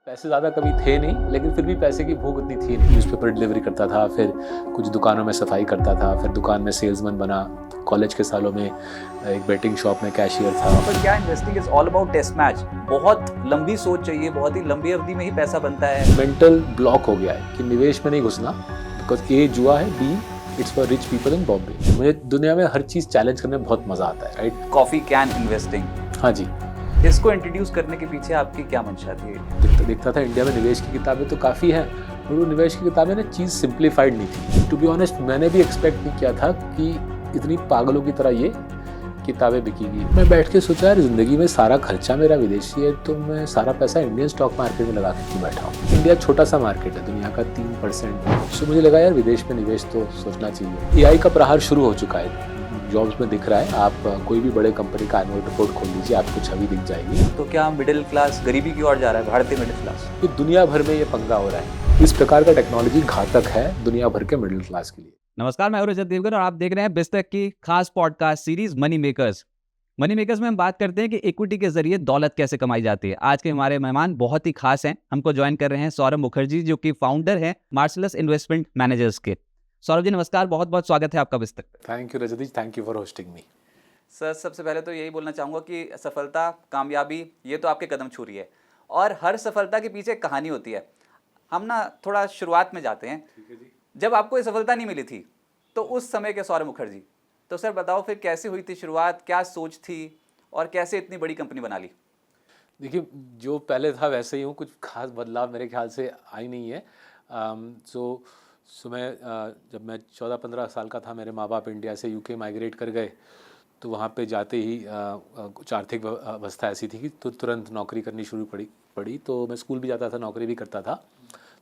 पैसे ज़्यादा कभी थे नहीं, लेकिन फिर भी पैसे की भूख उतनी थी नहीं। न्यूज़पेपर डिलीवरी करता था, फिर कुछ दुकानों में सफाई करता था, फिर दुकान में सेल्समैन बना। कॉलेज के सालों में एक बेटिंग शॉप में कैशियर था। पर क्या investing is all about test match. बहुत लंबी सोच चाहिए, बहुत ही लंबी अवधि में ही पैसा बनता है। मेंटल ब्लॉक हो गया है कि निवेश में नहीं घुसना, बिकॉज ए जुआ है, B it's for rich people in Bombay. मुझे दुनिया में हर चीज़ चैलेंज करने में बहुत मज़ा आता है, राइट। कॉफी कैन इन्वेस्टिंग, हाँ जी। इसको इंट्रोड्यूस करने के पीछे आपकी क्या मंशा थी? देखता था इंडिया में निवेश की किताबें तो काफ़ी हैं, पर वो निवेश की किताबें ना चीज़ सिंप्लीफाइड नहीं थी। टू बी ऑनेस्ट, मैंने भी एक्सपेक्ट नहीं किया था कि इतनी पागलों की तरह ये किताबें बिकेगी। मैं बैठ के सोचा, यार ज़िंदगी में सारा खर्चा मेरा विदेशी है, तो मैं सारा पैसा इंडियन स्टॉक मार्केट में लगा के क्यों बैठा हूँ। इंडिया छोटा सा मार्केट है, दुनिया का 3%। सो मुझे लगा यार विदेश में निवेश तो सोचना चाहिए। एआई का प्रहार शुरू हो चुका है, जॉब्स में दिख रहा है। आप कोई भी बड़े कंपनी का एनुअल रिपोर्ट खोल लीजिए, आपको छवि दिख जाएगी। तो क्या मिडिल क्लास गरीबी की ओर जा रहा है, भारतीय मिडिल क्लास? तो दुनिया भर में ये पंगा हो रहा है। इस प्रकार का टेक्नोलॉजी घातक है दुनिया भर के मिडिल क्लास के लिए। नमस्कार, मैं हूं रजत देवगन और आप देख रहे हैं बिस्तक की खास podcast series money makers. Money makers में हम बात करते हैं कि इक्विटी के जरिए दौलत कैसे कमाई जाती है। आज के हमारे मेहमान बहुत ही खास हैं। हमको ज्वाइन कर रहे हैं सौरभ मुखर्जी, जो कि फाउंडर हैं मार्सलस इन्वेस्टमेंट मैनेजर्स के। सौरभ जी नमस्कार, बहुत बहुत स्वागत है आपका बिस्तक। Thank you Rajat ji, thank you for hosting me. Sir, सबसे पहले तो यही बोलना चाहूँगा कि सफलता, कामयाबी, ये तो आपके कदम छू रही है और हर सफलता के पीछे एक कहानी होती है। हम ना थोड़ा शुरुआत में जाते हैं। ठीक है जी। जब आपको ये सफलता नहीं मिली थी, तो उस समय के सौरभ मुखर्जी, तो सर बताओ फिर कैसी हुई थी शुरुआत, क्या सोच थी और कैसे इतनी बड़ी कंपनी बना ली? देखिए, जो पहले था वैसे ही हूँ, कुछ खास बदलाव मेरे ख्याल से आई नहीं है। सो मैं जब मैं 14-15 साल का था, मेरे माँ बाप इंडिया से यूके माइग्रेट कर गए। तो वहाँ पे जाते ही कुछ आर्थिक अवस्था ऐसी थी कि तुरंत नौकरी करनी शुरू पड़ी। तो मैं स्कूल भी जाता था, नौकरी भी करता था।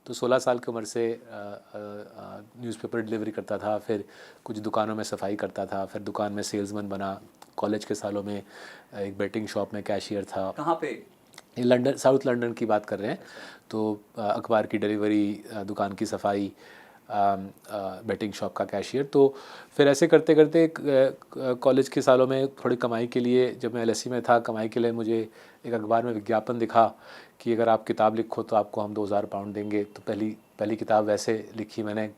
तो 16 साल की उम्र से न्यूज़पेपर डिलीवरी करता था, फिर कुछ दुकानों में सफाई करता था, फिर दुकान में सेल्समैन बना। कॉलेज के सालों में एक बेटिंग शॉप में कैशियर था। कहाँ पे? ये लंदन, साउथ लंदन की बात कर रहे हैं। तो अखबार की डिलीवरी, दुकान की सफाई, बेटिंग शॉप का कैशियर। तो फिर ऐसे करते करते कॉलेज के सालों में थोड़ी कमाई के लिए, जब मैं एलएससी में था, कमाई के लिए मुझे एक अखबार में विज्ञापन दिखा कि अगर आप किताब लिखो तो आपको हम 2000 पाउंड देंगे। तो पहली किताब वैसे लिखी मैंने।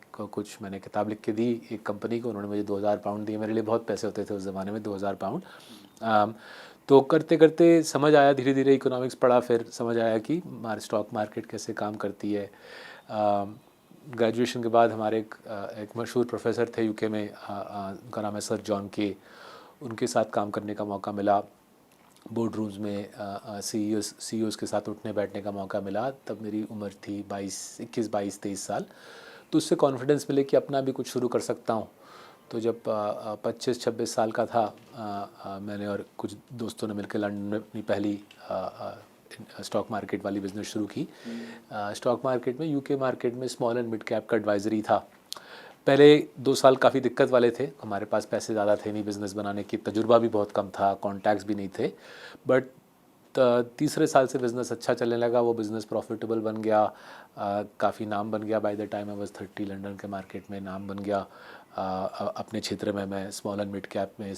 मैंने किताब लिख के दी एक कंपनी को, उन्होंने मुझे 2000 पाउंड दिए। मेरे लिए बहुत पैसे होते थे उस ज़माने में, 2000 पाउंड। तो करते करते समझ आया, धीरे धीरे इकोनॉमिक्स पढ़ा, फिर समझ आया कि स्टॉक मार्केट कैसे काम करती है। ग्रेजुएशन के बाद हमारे एक मशहूर प्रोफेसर थे यूके में, उनका नाम है सर जॉन के। उनके साथ काम करने का मौका मिला, बोर्ड रूम्स में सीईओज़ के साथ उठने बैठने का मौका मिला। तब मेरी उम्र थी 21, 22, 23 साल। तो उससे कॉन्फिडेंस मिले कि अपना भी कुछ शुरू कर सकता हूँ। तो जब 25-26 साल का था, मैंने और कुछ दोस्तों ने मिलकर लंदन में अपनी पहली स्टॉक मार्केट वाली बिज़नेस शुरू की। स्टॉक मार्केट में, यूके मार्केट में स्मॉल एंड मिड कैप का एडवाइज़री था। पहले 2 साल काफ़ी दिक्कत वाले थे, हमारे पास पैसे ज़्यादा थे नहीं, बिज़नेस बनाने की तजुर्बा भी बहुत कम था, कॉन्टैक्ट्स भी नहीं थे। बट तीसरे साल से बिज़नेस अच्छा चलने लगा, वो बिज़नेस प्रॉफिटेबल बन गया, काफ़ी नाम बन गया। By the time I was 30, London के मार्केट में नाम बन गया। अपने क्षेत्र में मैं स्मॉल एंड मिड कैप में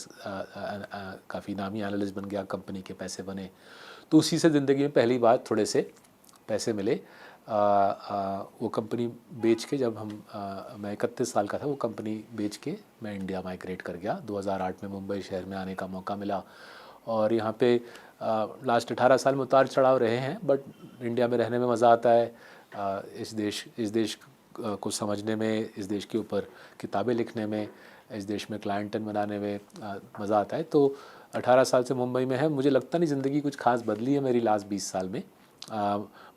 काफ़ी नामी एनालिस्ट बन गया, कंपनी के पैसे बने। तो उसी से ज़िंदगी में पहली बार थोड़े से पैसे मिले। वो कंपनी बेच के, जब मैं 31 साल का था, वो कंपनी बेच के मैं इंडिया माइग्रेट कर गया। 2008 में मुंबई शहर में आने का मौका मिला और यहाँ पे लास्ट 18 साल में उतार चढ़ाव रहे हैं, बट इंडिया में रहने में मज़ा आता है। इस देश को समझने में, इस देश के ऊपर किताबें लिखने में, इस देश में क्लाइंटन बनाने में मज़ा आता है। तो 18 साल से मुंबई में है। मुझे लगता नहीं ज़िंदगी कुछ खास बदली है मेरी लास्ट 20 साल में।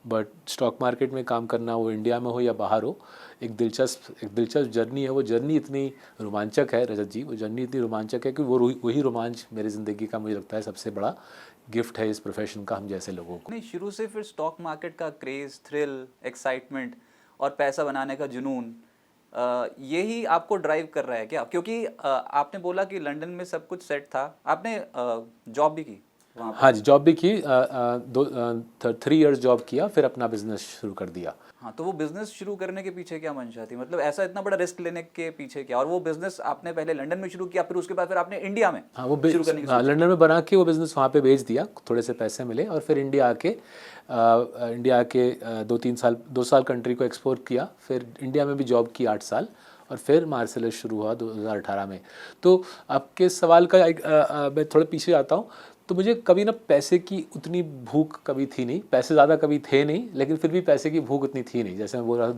बट स्टॉक मार्केट में काम करना, वो इंडिया में हो या बाहर हो, एक दिलचस्प जर्नी है। वो जर्नी इतनी रोमांचक है रजत जी, वो जर्नी इतनी रोमांचक है कि वही रोमांच मेरी ज़िंदगी का, मुझे लगता है, सबसे बड़ा गिफ्ट है इस प्रोफेशन का हम जैसे लोगों को। नहीं, शुरू से फिर स्टॉक मार्केट का क्रेज़, थ्रिल, एक्साइटमेंट और पैसा बनाने का जुनून, यही आपको ड्राइव कर रहा है क्या? क्योंकि आपने बोला कि लंदन में सब कुछ सेट था, आपने जॉब भी की वहाँ पे? हाँ जी, जॉब भी की। 3 इयर्स जॉब किया, फिर अपना बिजनेस शुरू कर दिया। हाँ, तो वो बिजनेस शुरू करने के पीछे क्या मंशा थी? मतलब ऐसा इतना बड़ा रिस्क लेने के पीछे क्या? और वो बिजनेस आपने पहले लंदन में शुरू किया, फिर उसके बाद फिर आपने इंडिया में हाँ, वो शुरू करने की लंदन में बना के वो बिज़नेस वहाँ पे बेच दिया, थोड़े से पैसे मिले, और फिर इंडिया आके इंडिया के 2 साल कंट्री को एक्सपोर्ट किया, फिर इंडिया में भी जॉब की 8 साल, और फिर मार्सेलस शुरू हुआ 2018 में। तो आपके सवाल का मैं थोड़ा पीछे आता हूँ। तो मुझे कभी ना पैसे की उतनी भूख कभी थी नहीं, पैसे ज़्यादा कभी थे नहीं, लेकिन फिर भी पैसे की भूख उतनी थी नहीं। जैसे मैं बोल रहा था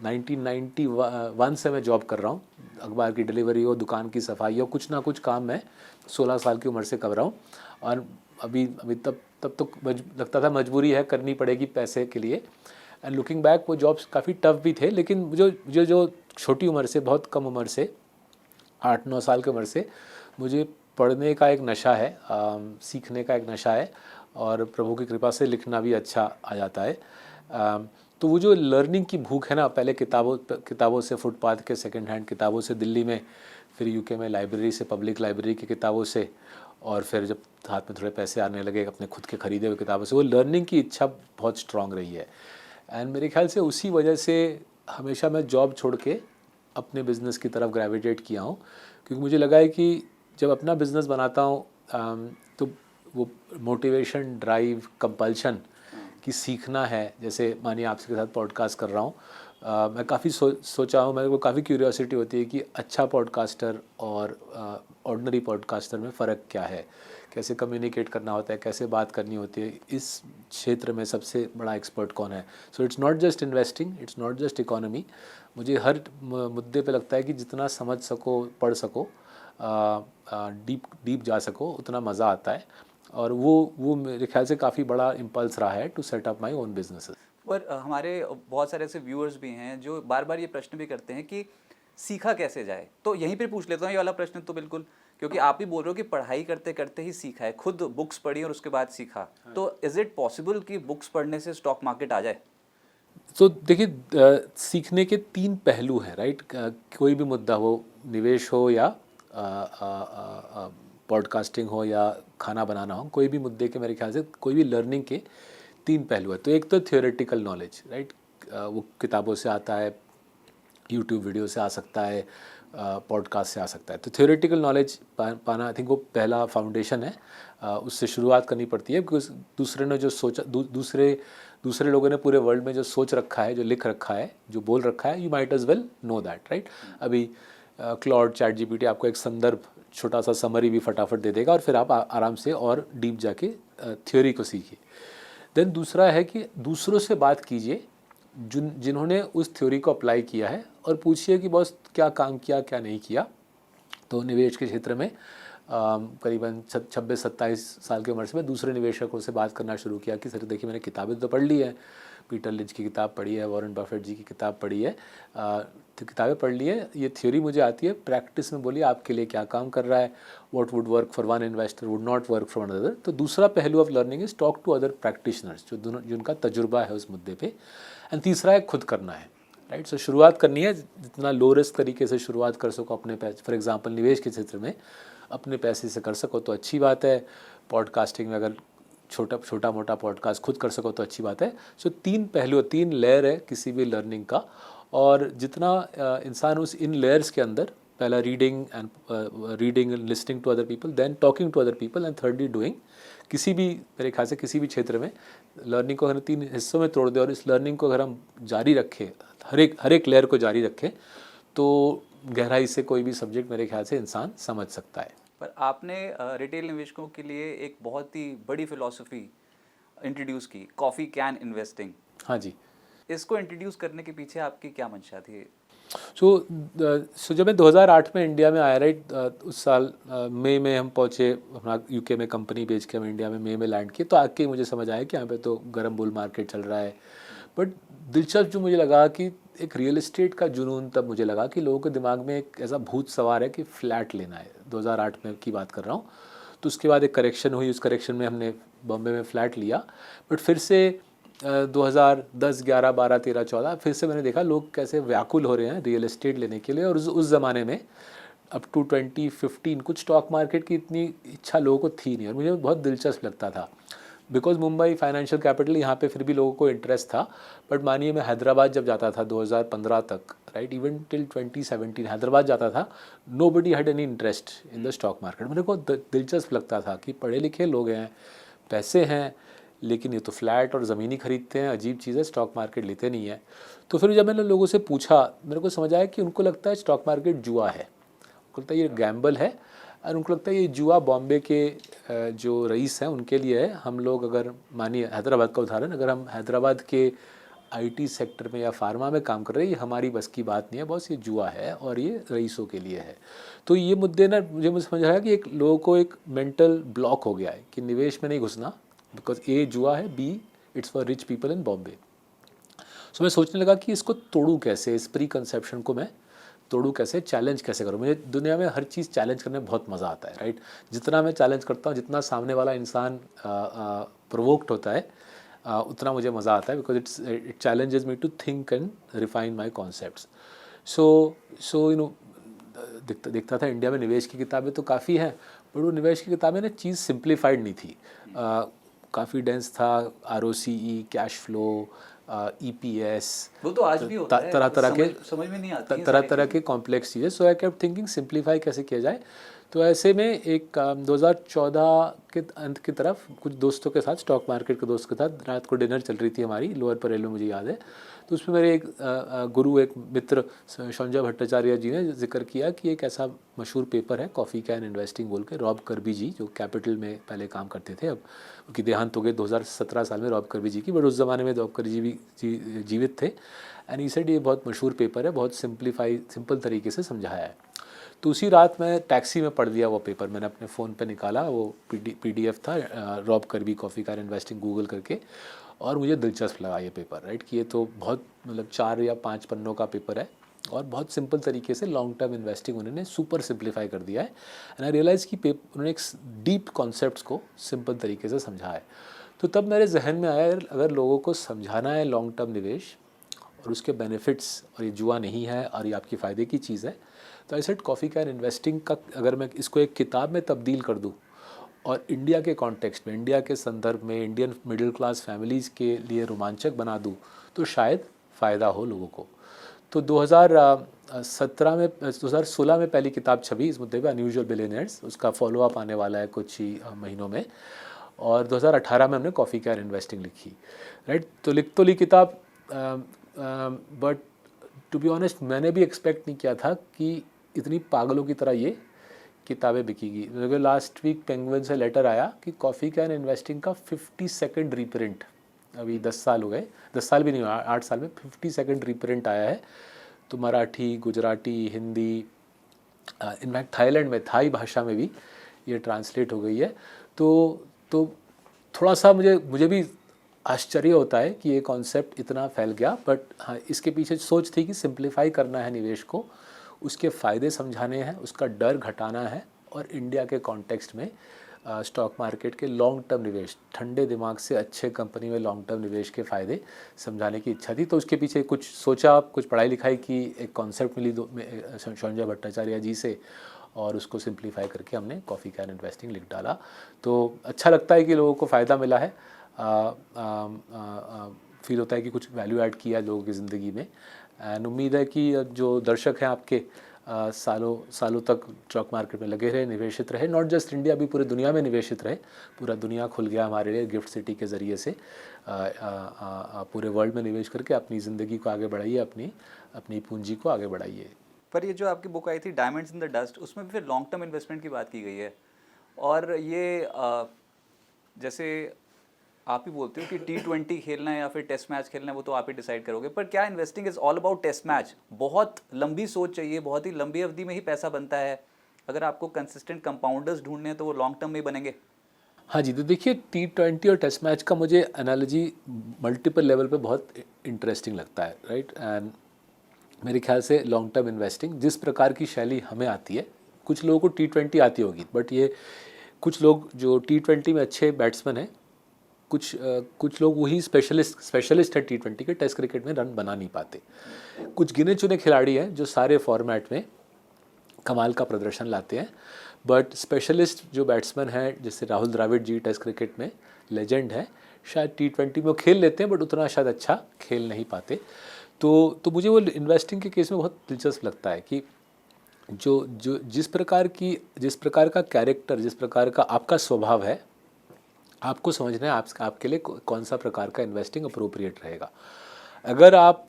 1991 से मैं जॉब कर रहा हूँ, अखबार की डिलीवरी हो, दुकान की सफाई हो, कुछ ना कुछ काम मैं 16 साल की उम्र से कर रहा हूँ। और अभी तब तो लगता था मजबूरी है, करनी पड़ेगी पैसे के लिए। एंड लुकिंग बैक वो जॉब्स काफ़ी टफ भी थे, लेकिन मुझे जो छोटी उम्र से, बहुत कम उम्र से, 8-9 साल की उम्र से मुझे पढ़ने का एक नशा है, सीखने का एक नशा है, और प्रभु की कृपा से लिखना भी अच्छा आ जाता है। तो वो जो लर्निंग की भूख है ना, पहले किताबों से, फुटपाथ के सेकंड हैंड किताबों से दिल्ली में, फिर यूके में लाइब्रेरी से, पब्लिक लाइब्रेरी की किताबों से, और फिर जब हाथ में थोड़े पैसे आने लगे अपने खुद के ख़रीदे हुए किताबों से, वो लर्निंग की इच्छा बहुत स्ट्रांग रही है। एंड मेरे ख्याल से उसी वजह से हमेशा मैं जॉब छोड़ के अपने बिज़नेस की तरफ ग्रेविटेट किया हूँ, क्योंकि मुझे लगा है कि जब अपना बिज़नेस बनाता हूँ तो वो मोटिवेशन, ड्राइव, कंपल्शन कि सीखना है। जैसे मानिए आपके साथ पॉडकास्ट कर रहा हूँ, मैं काफ़ी सोचा हूँ, मेरे को काफ़ी क्यूरियोसिटी होती है कि अच्छा पॉडकास्टर और ऑर्डिनरी पॉडकास्टर में फ़र्क क्या है, कैसे कम्युनिकेट करना होता है, कैसे बात करनी होती है, इस क्षेत्र में सबसे बड़ा एक्सपर्ट कौन है। So it's not just investing, it's not just economy. मुझे हर मुद्दे पे लगता है कि जितना समझ सको, पढ़ सको, डीप जा सको, उतना मज़ा आता है। और वो मेरे ख्याल से काफ़ी बड़ा इम्पल्स रहा है to set up my own businesses. पर हमारे बहुत सारे ऐसे व्यूअर्स भी हैं जो बार बार ये प्रश्न भी करते हैं कि सीखा कैसे जाए। तो यहीं पे पूछ लेता हूँ ये वाला प्रश्न तो बिल्कुल, क्योंकि आप भी बोल रहे हो कि पढ़ाई करते करते ही सीखा है, खुद बुक्स पढ़ी और उसके बाद सीखा। तो इज़ इट पॉसिबल कि बुक्स पढ़ने से स्टॉक मार्केट आ जाए? तो देखिए, सीखने के 3 पहलू हैं, राइट। कोई भी मुद्दा हो, निवेश हो या पॉडकास्टिंग हो या खाना बनाना हो, कोई भी मुद्दे के मेरे ख्याल से कोई भी लर्निंग के 3 पहलू है। तो एक तो थियोरेटिकल नॉलेज, राइट, वो किताबों से आता है, यूट्यूब वीडियो से आ सकता है, पॉडकास्ट से आ सकता है। तो थियोरेटिकल नॉलेज पाना आई थिंक वो पहला फाउंडेशन है। उससे शुरुआत करनी पड़ती है, बिकॉज दूसरे ने जो सोचा, दूसरे लोगों ने पूरे वर्ल्ड में जो सोच रखा है, जो लिख रखा है, जो बोल रखा है, you might as well know that, right. अभी क्लाउड, चैट जीपीटी आपको एक संदर्भ, छोटा सा समरी भी फटाफट दे देगा, और फिर आप आराम से और डीप जाके थ्योरी को सीखिए। देन दूसरा है कि दूसरों से बात कीजिए जिन्होंने उस थ्योरी को अप्लाई किया है, और पूछिए कि बॉस क्या काम किया, क्या नहीं किया। तो निवेश के क्षेत्र में करीबन 26-27 साल की उम्र से मैं दूसरे निवेशकों से बात करना शुरू किया कि सर देखिए, मैंने किताबें तो पढ़ ली है, पीटर लिंच की किताब पढ़ी है, वॉरेन बफेट जी की किताब पढ़ी है, तो किताबें पढ़ ली है, ये थ्योरी मुझे आती है, प्रैक्टिस में बोलिए आपके लिए क्या काम कर रहा है, what would work for one investor would not work for another. तो दूसरा पहलू of learning is talk to other practitioners, जिनका तजुर्बा है उस मुद्दे पे। एंड तीसरा है खुद करना है, राइट। सो शुरुआत करनी है, जितना लो रिस्क तरीके से शुरुआत कर सको अपने पैसे, फॉर एग्जांपल निवेश के क्षेत्र में अपने पैसे से कर सको तो अच्छी बात है। पॉडकास्टिंग में अगर छोटा मोटा पॉडकास्ट खुद कर सको तो अच्छी बात है। सो 3 पहलू, 3 लेयर है किसी भी लर्निंग का, और जितना इंसान इन लेयर्स के अंदर, पहला reading and listening to other people, then talking to other people, and thirdly doing. किसी भी, मेरे ख्याल से किसी भी क्षेत्र में लर्निंग को अगर 3 हिस्सों में तोड़ दें और इस लर्निंग को अगर हम जारी रखें, हर एक लेयर को जारी रखें, तो गहराई से कोई भी सब्जेक्ट मेरे ख्याल से इंसान समझ सकता है। पर आपने रिटेल निवेशकों के लिए एक बहुत ही बड़ी फिलॉसफी इंट्रोड्यूस की, कॉफ़ी कैन इन्वेस्टिंग। हाँ जी। इसको इंट्रोड्यूस करने के पीछे आपकी क्या मंशा थी? सो जब मैं 2008 में इंडिया में आया, राइट, उस साल मई में हम पहुँचे, अपना यूके में कंपनी बेच के हम इंडिया में मई में लैंड किए। तो आके मुझे समझ आया कि यहाँ पे तो गर्म बुल मार्केट चल रहा है। बट दिलचस्प जो मुझे लगा कि एक रियल एस्टेट का जुनून, तब मुझे लगा कि लोगों के दिमाग में एक ऐसा भूत सवार है कि फ्लैट लेना है। 2008 में की बात कर रहा हूँ। तो उसके बाद एक करेक्शन हुई, उस करेक्शन में हमने बॉम्बे में फ्लैट लिया। बट फिर से 2010, 11, 12, 13, 14 फिर से मैंने देखा लोग कैसे व्याकुल हो रहे हैं रियल एस्टेट लेने के लिए। और उस ज़माने में अप टू 2015 कुछ स्टॉक मार्केट की इतनी इच्छा लोगों को थी नहीं, और मुझे बहुत दिलचस्प लगता था, बिकॉज मुंबई फाइनेंशियल कैपिटल, यहाँ पे फिर भी लोगों को इंटरेस्ट था। बट मानिए मैं हैदराबाद जब जाता था 2015 तक, राइट, इवन टिल 2017 हैदराबाद जाता था, nobody had any interest in the stock market. मेरे को दिलचस्प लगता था कि पढ़े लिखे लोग हैं, पैसे हैं, लेकिन ये तो फ्लैट और ज़मीन ही खरीदते हैं, अजीब चीज़ है, स्टॉक मार्केट लेते नहीं है। तो फिर जब मैंने लोगों से पूछा, मेरे को समझ आया कि उनको लगता है स्टॉक मार्केट जुआ है, उनको लगता है ये गैम्बल है, और उनको लगता है ये जुआ बॉम्बे के जो रईस हैं उनके लिए है। हम लोग अगर मानिए हैदराबाद का उदाहरण, अगर हम हैदराबाद के आईटी सेक्टर में या फार्मा में काम कर रहे हैं, ये हमारी बस की बात नहीं है बॉस, ये जुआ है और ये रईसों के लिए है। तो ये मुद्दे ना मुझे समझ आया कि एक लोगों को एक मेंटल ब्लॉक हो गया है कि निवेश में नहीं घुसना, बिकॉज ए जुआ है, B it's for rich people in Bombay. So मैं सोचने लगा कि इसको तोड़ूँ कैसे, इस प्री कंसेप्शन को मैं तोड़ूँ कैसे, चैलेंज कैसे करूँ। मुझे दुनिया में हर चीज़ चैलेंज करने में बहुत मज़ा आता है, राइट। जितना मैं चैलेंज करता हूँ, जितना सामने वाला इंसान प्रोवोक्ड होता है, उतना मुझे मज़ा आता है, because it challenges me to think and refine my concepts. So you know दिखता था इंडिया में निवेश की किताबें तो काफ़ी हैं, बट वो निवेश की किताबें ना चीज़ सिंप्लीफाइड नहीं थी, काफ़ी डेंस था। ROCE, कैश फ्लो, EPS, वो तो आज भी होता है, तरह तरह के समझ में नहीं आती तरह तरह के कॉम्प्लेक्स चीज़ें। सो आई केप्ट थिंकिंग सिंप्लीफाई कैसे किया जाए। तो ऐसे में एक 2014 के अंत की तरफ कुछ दोस्तों के साथ, स्टॉक मार्केट के दोस्त के साथ रात को डिनर चल रही थी हमारी लोअर परेल में, मुझे याद है। तो उसमें मेरे एक गुरु, एक मित्र संजय भट्टाचार्य जी ने जिक्र किया कि एक ऐसा मशहूर पेपर है कॉफ़ी कैन इन्वेस्टिंग बोल के, रॉब कर्बी जी जो कैपिटल में पहले काम करते थे, अब उनकी देहांत हो गई 2017 साल में रॉब कर्बी जी की, बट उस ज़माने में रॉब कर्बी जी भी जीवित थे। एंड ही सेड ये बहुत मशहूर पेपर है, बहुत सिंपल तरीके से समझाया है। तो उसी रात मैं टैक्सी में पढ़ लिया वो पेपर, मैंने अपने फ़ोन पे निकाला, वो PDF था, Rob Kirby coffee can investing Google करके, और मुझे दिलचस्प लगा ये पेपर, राइट, कि ये तो बहुत मतलब 4 या 5 पन्नों का पेपर है और बहुत सिंपल तरीके से लॉन्ग टर्म इन्वेस्टिंग उन्होंने सुपर सिंप्लीफाई कर दिया है। एंड आई रियलाइज़ कि उन्होंने एक डीप कॉन्सेप्ट्स को सिंपल तरीके से समझा है। तो तब मेरे जहन में आया, अगर लोगों को समझाना है लॉन्ग टर्म निवेश और उसके बेनिफिट्स, और ये जुआ नहीं है और ये आपकी फ़ायदे की चीज़ है, तो I said coffee can investing का अगर मैं इसको एक किताब में तब्दील कर दूँ और इंडिया के कॉन्टेक्स्ट में, इंडिया के संदर्भ में, इंडियन मिडिल क्लास फैमिलीज़ के लिए रोमांचक बना दूँ, तो शायद फ़ायदा हो लोगों को। तो 2016 में पहली किताब छपी इस मुद्दे पे, अनयूजुअल बिलियनियर्स। उसका फॉलोअप आने वाला है कुछ ही महीनों में, और 2018 में हमने कॉफ़ी कैन इन्वेस्टिंग लिखी, राइट। तो ली किताब, बट टू बी ऑनेस्ट मैंने भी एक्सपेक्ट नहीं किया था कि इतनी पागलों की तरह ये किताबें बिकेगी। मुझे लास्ट वीक पेंगुइन से लेटर आया कि कॉफ़ी कैन इन्वेस्टिंग का 52nd रीप्रिंट, अभी 10 साल हो गए, 10 साल भी नहीं हुआ, 8 साल में 52nd रीप्रिंट आया है। तो मराठी, गुजराती, हिंदी, इनफैक्ट थाईलैंड में थाई भाषा में भी ये ट्रांसलेट हो गई है। तो थोड़ा सा मुझे भी आश्चर्य होता है कि ये कॉन्सेप्ट इतना फैल गया, बट हाँ, इसके पीछे सोच थी कि सिंप्लीफाई करना है निवेश को, उसके फ़ायदे समझाने हैं, उसका डर घटाना है, और इंडिया के कॉन्टेक्स्ट में स्टॉक मार्केट के लॉन्ग टर्म निवेश, ठंडे दिमाग से अच्छे कंपनी में लॉन्ग टर्म निवेश के फ़ायदे समझाने की इच्छा थी। तो उसके पीछे कुछ सोचा, कुछ पढ़ाई लिखाई की, एक कॉन्सेप्ट मिली संजय भट्टाचार्य जी से, और उसको सिंप्लीफाई करके हमने कॉफ़ी कैन इन्वेस्टिंग लिख डाला। तो अच्छा लगता है कि लोगों को फ़ायदा मिला है, फील होता है कि कुछ वैल्यू ऐड किया लोगों की ज़िंदगी में। एंड उम्मीद है कि जो दर्शक हैं आपके, सालों तक स्टॉक मार्केट में लगे रहे, निवेशित रहे, नॉट जस्ट इंडिया, भी पूरे दुनिया में निवेशित रहे। पूरा दुनिया खुल गया हमारे लिए गिफ्ट सिटी के ज़रिए से। पूरे वर्ल्ड में निवेश करके अपनी ज़िंदगी को आगे बढ़ाइए, अपनी पूंजी को आगे बढ़ाइए। पर ये जो आपकी बुक आई थी डायमंड्स इन द डस्ट, उसमें भी फिर लॉन्ग टर्म इन्वेस्टमेंट की बात की गई है, और ये जैसे आप ही बोलते हो कि T20 खेलना है या फिर टेस्ट मैच खेलना है, वो तो आप ही डिसाइड करोगे, पर क्या investing is all about test match? बहुत लंबी सोच चाहिए, बहुत ही लंबी अवधि में ही पैसा बनता है। अगर आपको कंसिस्टेंट कंपाउंडर्स ढूंढने हैं तो वो लॉन्ग टर्म में ही बनेंगे। हाँ जी, तो देखिए T20 और टेस्ट मैच का मुझे एनालॉजी मल्टीपल लेवल पे बहुत इंटरेस्टिंग लगता है, राइट। एंड मेरे ख्याल से लॉन्ग टर्म इन्वेस्टिंग जिस प्रकार की शैली हमें आती है, कुछ लोगों को T20 आती होगी, बट ये कुछ लोग जो T20 में अच्छे बैट्समैन हैं, कुछ लोग वही स्पेशलिस्ट है T20 के, टेस्ट क्रिकेट में रन बना नहीं पाते। कुछ गिने चुने खिलाड़ी हैं जो सारे फॉर्मेट में कमाल का प्रदर्शन लाते हैं, बट स्पेशलिस्ट जो बैट्समैन हैं, जैसे राहुल द्रविड़ जी टेस्ट क्रिकेट में लेजेंड है, शायद T20 में वो खेल लेते हैं बट उतना शायद अच्छा खेल नहीं पाते। तो मुझे वो इन्वेस्टिंग के केस में बहुत दिलचस्प लगता है कि जो जिस प्रकार का कैरेक्टर, जिस प्रकार का आपका स्वभाव है, आपको समझना है आपके लिए कौन सा प्रकार का इन्वेस्टिंग अप्रोप्रिएट रहेगा। अगर आप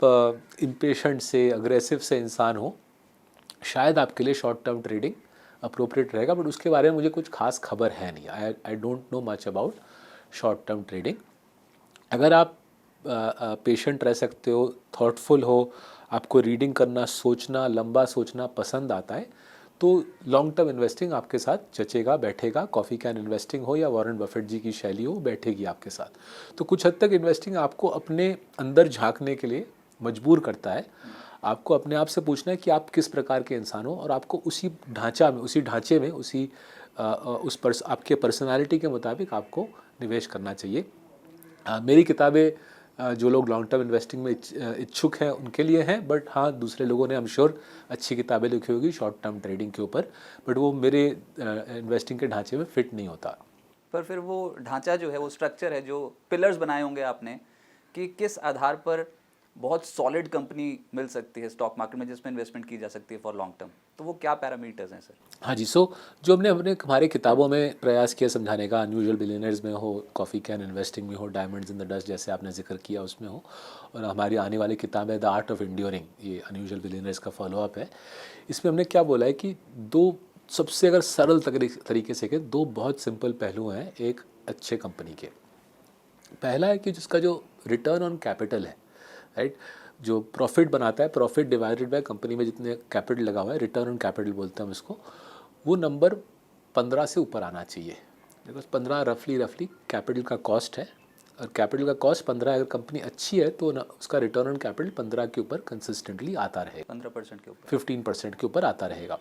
इम्पेशेंट से अग्रेसिव से इंसान हो, शायद आपके लिए शॉर्ट टर्म ट्रेडिंग अप्रोप्रिएट रहेगा, बट उसके बारे में मुझे कुछ खास खबर है नहीं। I don't know much about short term trading. अगर आप पेशेंट रह सकते हो, थॉटफुल हो, आपको रीडिंग करना, सोचना, लंबा सोचना पसंद आता है, तो लॉन्ग टर्म इन्वेस्टिंग आपके साथ जचेगा, बैठेगा। कॉफ़ी कैन इन्वेस्टिंग हो या वॉरेन बफेट जी की शैली हो, बैठेगी आपके साथ। तो कुछ हद तक इन्वेस्टिंग आपको अपने अंदर झांकने के लिए मजबूर करता है। आपको अपने आप से पूछना है कि आप किस प्रकार के इंसान हो, और आपको उसी ढांचे में आपके पर्सनालिटी के मुताबिक आपको निवेश करना चाहिए। मेरी किताबें जो लोग लॉन्ग टर्म इन्वेस्टिंग में इच्छुक हैं उनके लिए हैं, बट हाँ, दूसरे लोगों ने आई एम श्योर अच्छी किताबें लिखी होगी शॉर्ट टर्म ट्रेडिंग के ऊपर, बट वो मेरे इन्वेस्टिंग के ढांचे में फिट नहीं होता। पर फिर वो ढांचा जो है, वो स्ट्रक्चर है, जो पिलर्स बनाए होंगे आपने, कि किस आधार पर बहुत सॉलिड कंपनी मिल सकती है स्टॉक मार्केट में जिसमें इन्वेस्टमेंट की जा सकती है फॉर लॉन्ग टर्म, तो वो क्या पैरामीटर्स हैं सर? हाँ जी, सो जो हमने हमारे किताबों में प्रयास किया समझाने का, अनयूजुअल बिलियनर्स में हो, कॉफ़ी कैन इन्वेस्टिंग में हो, डायमंड्स इन द डस्ट जैसे आपने जिक्र किया उसमें हो, और हमारी आने वाली किताब है द आर्ट ऑफ इंड्योरिंग, ये अनयूजुअल बिलियनर्स का फॉलोअप है। इसमें हमने क्या बोला है कि दो सबसे अगर सरल तरीके से कि दो बहुत सिंपल पहलू हैं एक अच्छे कंपनी के। पहला है कि जिसका जो रिटर्न ऑन कैपिटल है, राइट, जो प्रॉफिट बनाता है, प्रॉफिट डिवाइडेड बाय कंपनी में जितने कैपिटल लगा हुआ है, रिटर्न ऑन कैपिटल बोलते हैं हम इसको, वो नंबर 15 से ऊपर आना चाहिए। बिकॉज 15 रफली कैपिटल का कॉस्ट है, और कैपिटल का कॉस्ट 15, अगर कंपनी अच्छी है तो उसका रिटर्न ऑन कैपिटल 15 के ऊपर कंसिस्टेंटली आता रहेगा, 15% के ऊपर, 15% के ऊपर आता रहेगा।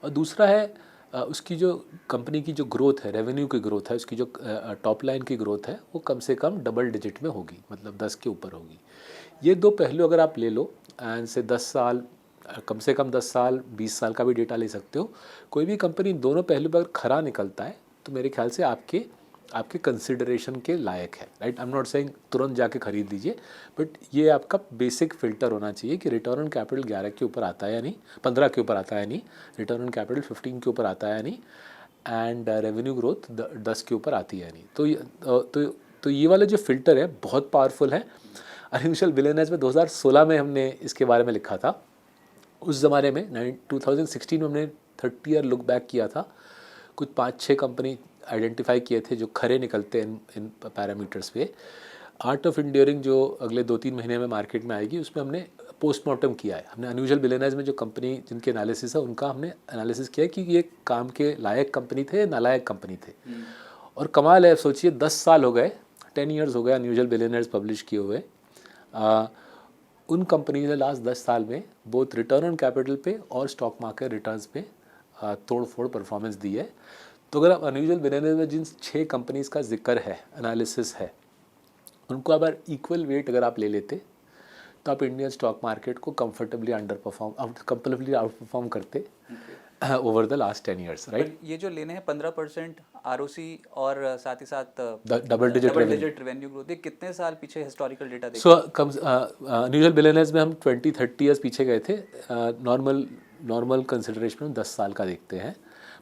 और दूसरा है उसकी जो कंपनी की जो ग्रोथ है, रेवेन्यू की ग्रोथ है, उसकी जो टॉप लाइन की ग्रोथ है, वो कम से कम डबल डिजिट में होगी, मतलब 10 के ऊपर होगी। ये दो पहलू अगर आप ले लो, एंड से 10 साल, कम से कम 10 साल, 20 साल का भी डेटा ले सकते हो, कोई भी कंपनी दोनों पहलू पर खरा निकलता है तो मेरे ख्याल से आपके कंसिडरेशन के लायक है, right. I am not saying तुरंत जाके खरीद लीजिए, बट ये आपका बेसिक फिल्टर होना चाहिए कि रिटर्न ऑन कैपिटल 11 के ऊपर आता है या नहीं, 15 के ऊपर आता है या नहीं, रिटर्न ऑन कैपिटल 15 के ऊपर आता है या नहीं, एंड रेवेन्यू ग्रोथ 10 के ऊपर आती है या नहीं। तो ये वाला जो फिल्टर है बहुत पावरफुल है। अनयूजुअल बिलियनर्स में 2016 में हमने इसके बारे में लिखा था। उस ज़माने में 2016 में हमने 30 ईयर लुक बैक किया था, कुछ 5-6 कंपनी आइडेंटिफाई किए थे जो खरे निकलते हैं इन पैरामीटर्स पे। आर्ट ऑफ इंड्योरिंग जो अगले 2-3 महीने में मार्केट में आएगी, उसमें हमने पोस्टमार्टम किया है। हमने अनयूजुअल बिलियनर्स में जो कंपनी जिनके एनालिसिस है उनका हमने एनालिसिस किया है कि ये काम के लायक कंपनी थे, नालायक कंपनी थे। और कमाल है, सोचिए 10 साल हो गए, 10 ईयर्स हो गए अनयूजुअल बिलियनर्स पब्लिश किए हुए। उन कंपनी ने लास्ट 10 साल में बोथ रिटर्न ऑन कैपिटल पे और स्टॉक मार्केट रिटर्न्स पे तोड़ फोड़ परफॉर्मेंस दी है। तो अगर आप अनयूजुअल बिलियनर्स में जिन 6 कंपनीज का जिक्र है, एनालिसिस है, उनको अगर इक्वल वेट अगर आप ले लेते तो आप इंडियन स्टॉक मार्केट को कंफर्टेबली कंफर्टेबली आउट परफॉर्म करते over the last 10 years, right. ये जो लेने हैं 15% ROC और साथ ही साथ डबल डिजिट रेवेन्यू ग्रोथ, ये कितने साल पीछे हिस्टोरिकल डेटा देखते सो अनयूजुअल बिलियनर्स में हम 20-30 ईयर्स पीछे गए थे। नॉर्मल कंसिडरेशन में 10 साल का देखते हैं,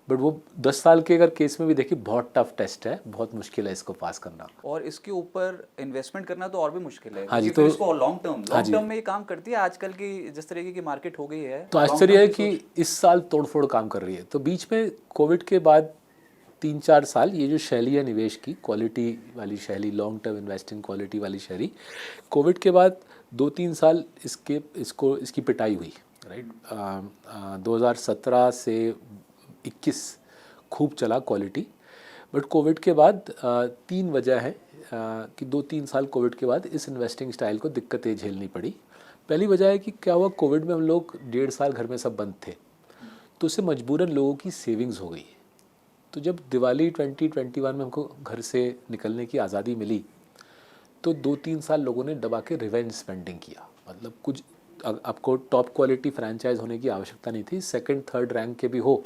बट वो 10 साल के अगर केस में भी देखिए बहुत टफ टेस्ट है, बहुत मुश्किल है इसको पास करना। और इसके ऊपर इन्वेस्टमेंट करना तो और भी मुश्किल है। हाँ जी, तो तो इसको लॉन्ग टर्म में ये काम करती है आजकल की जिस तरीके की मार्केट हो गई है। तो आश्चर्य है कि इस साल तोड़फोड़ काम कर रही है। तो बीच में कोविड के बाद 3-4 साल ये जो शैली है निवेश की, क्वालिटी वाली शैली, लॉन्ग टर्म इन्वेस्टिंग क्वालिटी वाली शैली, कोविड के बाद 2-3 साल इसकी पिटाई हुई, राइट। 2017 से 21 खूब चला क्वालिटी, बट कोविड के बाद 3 वजह है कि 2-3 साल कोविड के बाद इस इन्वेस्टिंग स्टाइल को दिक्कतें झेलनी पड़ी। पहली वजह है कि क्या हुआ, कोविड में हम लोग 1.5 साल घर में सब बंद थे, तो उससे मजबूरन लोगों की सेविंग्स हो गई। तो जब दिवाली 2021 में हमको घर से निकलने की आज़ादी मिली, तो 2-3 साल लोगों ने दबा के रिवेंज स्पेंडिंग किया। मतलब कुछ आपको टॉप क्वालिटी फ्रेंचाइज होने की आवश्यकता नहीं थी, 2nd-3rd रैंक के भी हो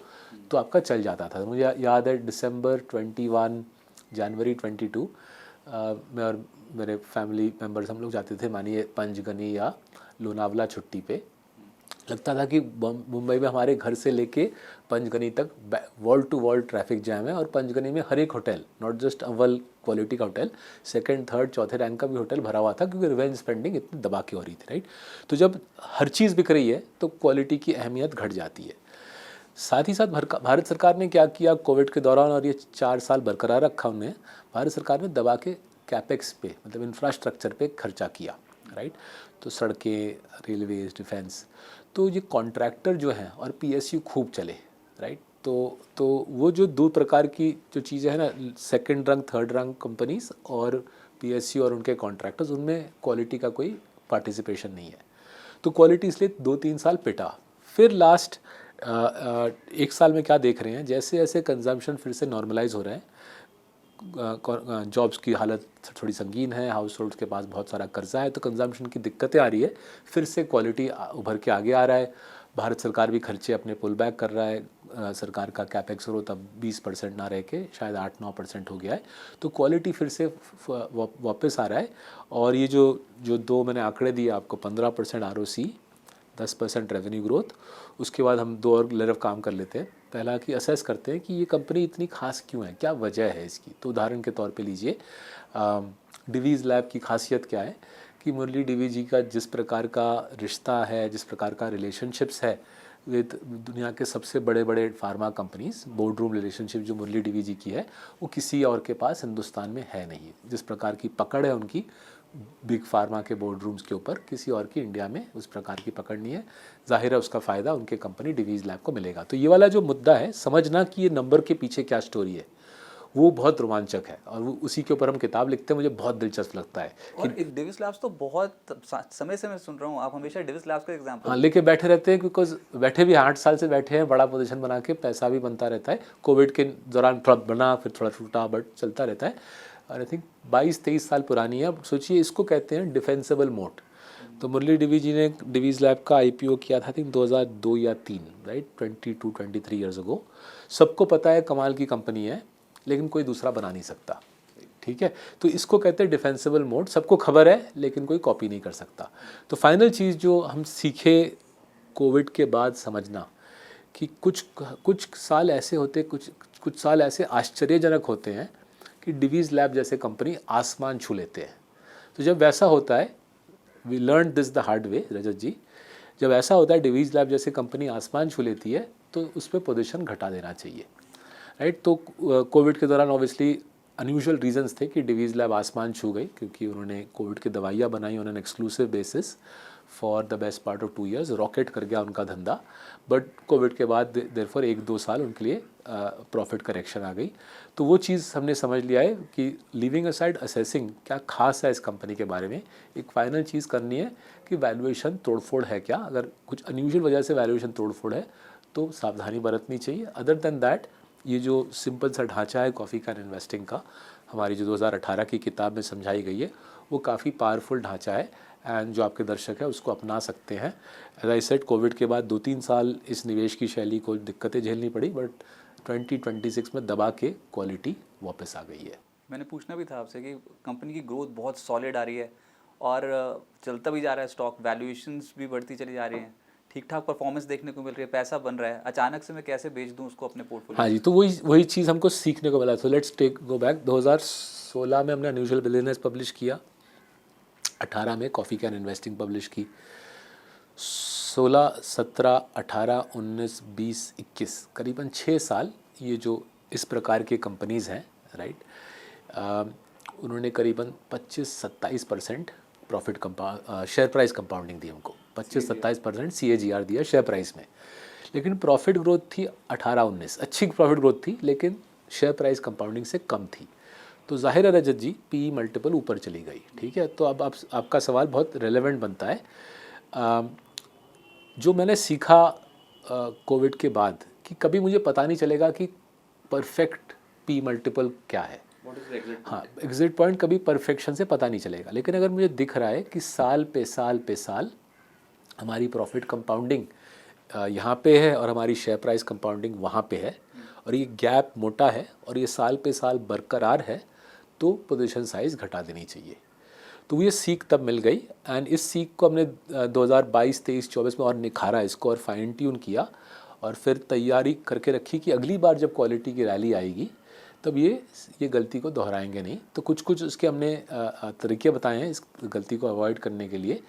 तो आपका चल जाता था। मुझे याद है दिसंबर 21, जनवरी 22 मैं और मेरे फैमिली मेम्बर्स हम लोग जाते थे, मानिए पंचगनी या लोनावला छुट्टी पे। लगता था कि मुंबई में हमारे घर से लेके पंचगनी तक wall to wall traffic jam है, और पंचगनी में हर एक होटल, नॉट जस्ट अव्वल क्वालिटी का होटल, सेकंड थर्ड चौथे रैंक का भी होटल भरा हुआ था, क्योंकि रिवेंज स्पेंडिंग इतनी दबा के हो रही थी, राइट। तो जब हर चीज़ बिक रही है तो क्वालिटी की अहमियत घट जाती है। साथ ही साथ भारत सरकार ने क्या किया कोविड के दौरान, और ये 4 साल बरकरार रखा उन्हें, भारत सरकार ने दबा के कैपेक्स पे, मतलब इंफ्रास्ट्रक्चर पे खर्चा किया, राइट। तो सड़कें, रेलवेज, डिफेंस, तो ये कॉन्ट्रैक्टर जो हैं और पीएसयू खूब चले, राइट। तो वो जो दो प्रकार की जो चीज़ें हैं ना, सेकंड रंग थर्ड रंग कंपनीज और पीएसयू और उनके कॉन्ट्रैक्टर्स, उनमें क्वालिटी का कोई पार्टिसिपेशन नहीं है। तो क्वालिटी इसलिए 2-3 साल पिटा। फिर लास्ट 1 साल में क्या देख रहे हैं, जैसे जैसे कंजम्पशन फिर से नॉर्मलाइज हो रहे हैं, जॉब्स की हालत थोड़ी संगीन है, हाउस होल्ड्स के पास बहुत सारा कर्जा है, तो कंजम्पशन की दिक्कतें आ रही है, फिर से क्वालिटी उभर के आगे आ रहा है। भारत सरकार भी खर्चे अपने पुल बैक कर रहा है, सरकार का कैपेक्स ग्रोथ अब 20% ना रह के शायद 8-9% हो गया है, तो क्वालिटी फिर से वापस आ रहा है। और ये जो दो मैंने आंकड़े दिए आपको, 15% ROC, 10% रेवेन्यू ग्रोथ, उसके बाद हम 2 और लेयर ऑफ काम कर लेते हैं। पहला कि असेस करते हैं कि ये कंपनी इतनी खास क्यों है, क्या वजह है इसकी। तो उदाहरण के तौर पे लीजिए, डिवीज़ लैब की खासियत क्या है कि मुरली डिवी जी का जिस प्रकार का रिश्ता है, जिस प्रकार का रिलेशनशिप्स है विद दुनिया के सबसे बड़े बड़े pharma companies, board room relationship जो मुरली डिवी जी की है, वो किसी और के पास हिंदुस्तान में है नहीं। जिस प्रकार की पकड़ है उनकी बिग फार्मा के बोर्ड रूम्स के ऊपर, किसी और की इंडिया में उस प्रकार की पकड़ नहीं है। जाहिर है उसका फ़ायदा उनके कंपनी डिवीज़ लैब को मिलेगा। तो ये वाला जो मुद्दा है, समझना कि ये नंबर के पीछे क्या स्टोरी है, वो बहुत रोमांचक है, और वो उसी के ऊपर हम किताब लिखते हैं। मुझे बहुत दिलचस्प लगता है और डिविस लैब्स तो बहुत समय से मैं सुन रहा हूँ, आप हमेशा डिविस लैब्स का एग्जांपल हाँ लेके बैठे रहते हैं, बिकॉज बैठे भी 8 साल से बैठे हैं, बड़ा पोजीशन बना के, पैसा भी बनता रहता है। कोविड के दौरान थोड़ा बना, फिर थोड़ा टूटा, बट चलता रहता है। और आई थिंक 22-23 साल पुरानी है। अब सोचिए, इसको कहते हैं डिफेंसिबल मोट। तो मुरली डिवी जी ने डिवीज़ लैब का IPO किया था, आई थिंक 2002 या 3, राइट, 22-23 ईयर्स अगो। सबको पता है कमाल की कंपनी है, लेकिन कोई दूसरा बना नहीं सकता, ठीक है। तो इसको कहते हैं डिफेंसिबल मोड। सबको खबर है लेकिन कोई कॉपी नहीं कर सकता। तो फाइनल चीज़ जो हम सीखे कोविड के बाद, समझना कि कुछ साल ऐसे होते, कुछ साल ऐसे आश्चर्यजनक होते हैं कि डिवीज़ लैब जैसे कंपनी आसमान छू लेते हैं। तो जब वैसा होता है, we learn this the hard way, Rajat ji, जब ऐसा होता है डिवीज़ लैब जैसे कंपनी आसमान छू लेती है, तो उस पर पोजीशन घटा देना चाहिए, राइट। तो कोविड के दौरान ऑब्वियसली अनयूजुअल रीजंस थे कि डिवीज़ लैब आसमान छू गई, क्योंकि उन्होंने कोविड की दवाइयाँ बनाई on an exclusive basis for the best part of 2 years. Rocket कर गया उनका धंधा, बट कोविड के बाद देयरफॉर 1-2 साल उनके लिए प्रॉफिट करेक्शन आ गई। तो वो चीज़ हमने समझ लिया है कि लिविंग असाइड असेसिंग क्या खास है इस कंपनी के बारे में, एक फाइनल चीज़ करनी है कि वैल्यूएशन तोड़फोड़ है क्या। अगर कुछ अनयूजुअल वजह से वैल्यूएशन तोड़फोड़ है तो सावधानी बरतनी चाहिए। अदर देन दैट, ये जो सिंपल सा ढांचा है कॉफ़ी कैन इन्वेस्टिंग का, हमारी जो 2018 की किताब में समझाई गई है, वो काफ़ी पावरफुल ढांचा है, एंड जो आपके दर्शक हैं उसको अपना सकते हैं। एज आई सेड, कोविड के बाद 2-3 साल इस निवेश की शैली को दिक्कतें झेलनी पड़ी, बट 2026 में दबा के क्वालिटी वापस आ गई है। मैंने पूछना भी था आपसे कि कंपनी की ग्रोथ बहुत सॉलिड आ रही है और चलता भी जा रहा है स्टॉक, वैल्यूएशंस भी बढ़ती चली जा रही हैं, ठीक ठाक परफॉर्मेंस देखने को मिल रही है, पैसा बन रहा है, अचानक से मैं कैसे बेच दूं उसको अपने पोर्टफोलियो। हाँ जी, तो वही चीज़ हमको सीखने को मिला। तो लेट्स गो बैक। 2016 में हमने अनयूजुअल बिलियनर्स पब्लिश किया, 18 में कॉफ़ी कैन इन्वेस्टिंग पब्लिश की, 16, 17, 18, 19, 20, 21, करीबन 6 साल ये जो इस प्रकार की कंपनीज़ हैं, राइट, उन्होंने करीबन 25-27% प्रॉफिट शेयर प्राइस कंपाउंडिंग दी हमको। 25-27% CAGR दिया शेयर प्राइस में, लेकिन प्रॉफिट ग्रोथ थी 18-19, अच्छी प्रॉफिट ग्रोथ थी, लेकिन शेयर प्राइस कंपाउंडिंग से कम थी। तो जाहिर है रजत जी, PE मल्टीपल ऊपर चली गई, ठीक है। तो अब आपका सवाल बहुत रेलेवेंट बनता है। जो मैंने सीखा कोविड के बाद, कि कभी मुझे पता नहीं चलेगा कि परफेक्ट PE मल्टीपल क्या है। हाँ, एग्जिट पॉइंट कभी परफेक्शन से पता नहीं चलेगा, लेकिन अगर मुझे दिख रहा है कि साल पे साल हमारी प्रॉफिट कंपाउंडिंग यहाँ पे है और हमारी शेयर प्राइस कंपाउंडिंग वहाँ पे है, और ये गैप मोटा है और ये साल पे साल बरकरार है, तो पोजीशन साइज़ घटा देनी चाहिए। तो ये सीख तब मिल गई एंड इस सीख को हमने 2022, 23, 24 में और निखारा इसको और फाइन ट्यून किया और फिर तैयारी करके रखी कि अगली बार जब क्वालिटी की रैली आएगी तब ये गलती को दोहराएंगे नहीं। तो कुछ उसके हमने तरीके बताए हैं इस गलती को अवॉइड करने के लिए।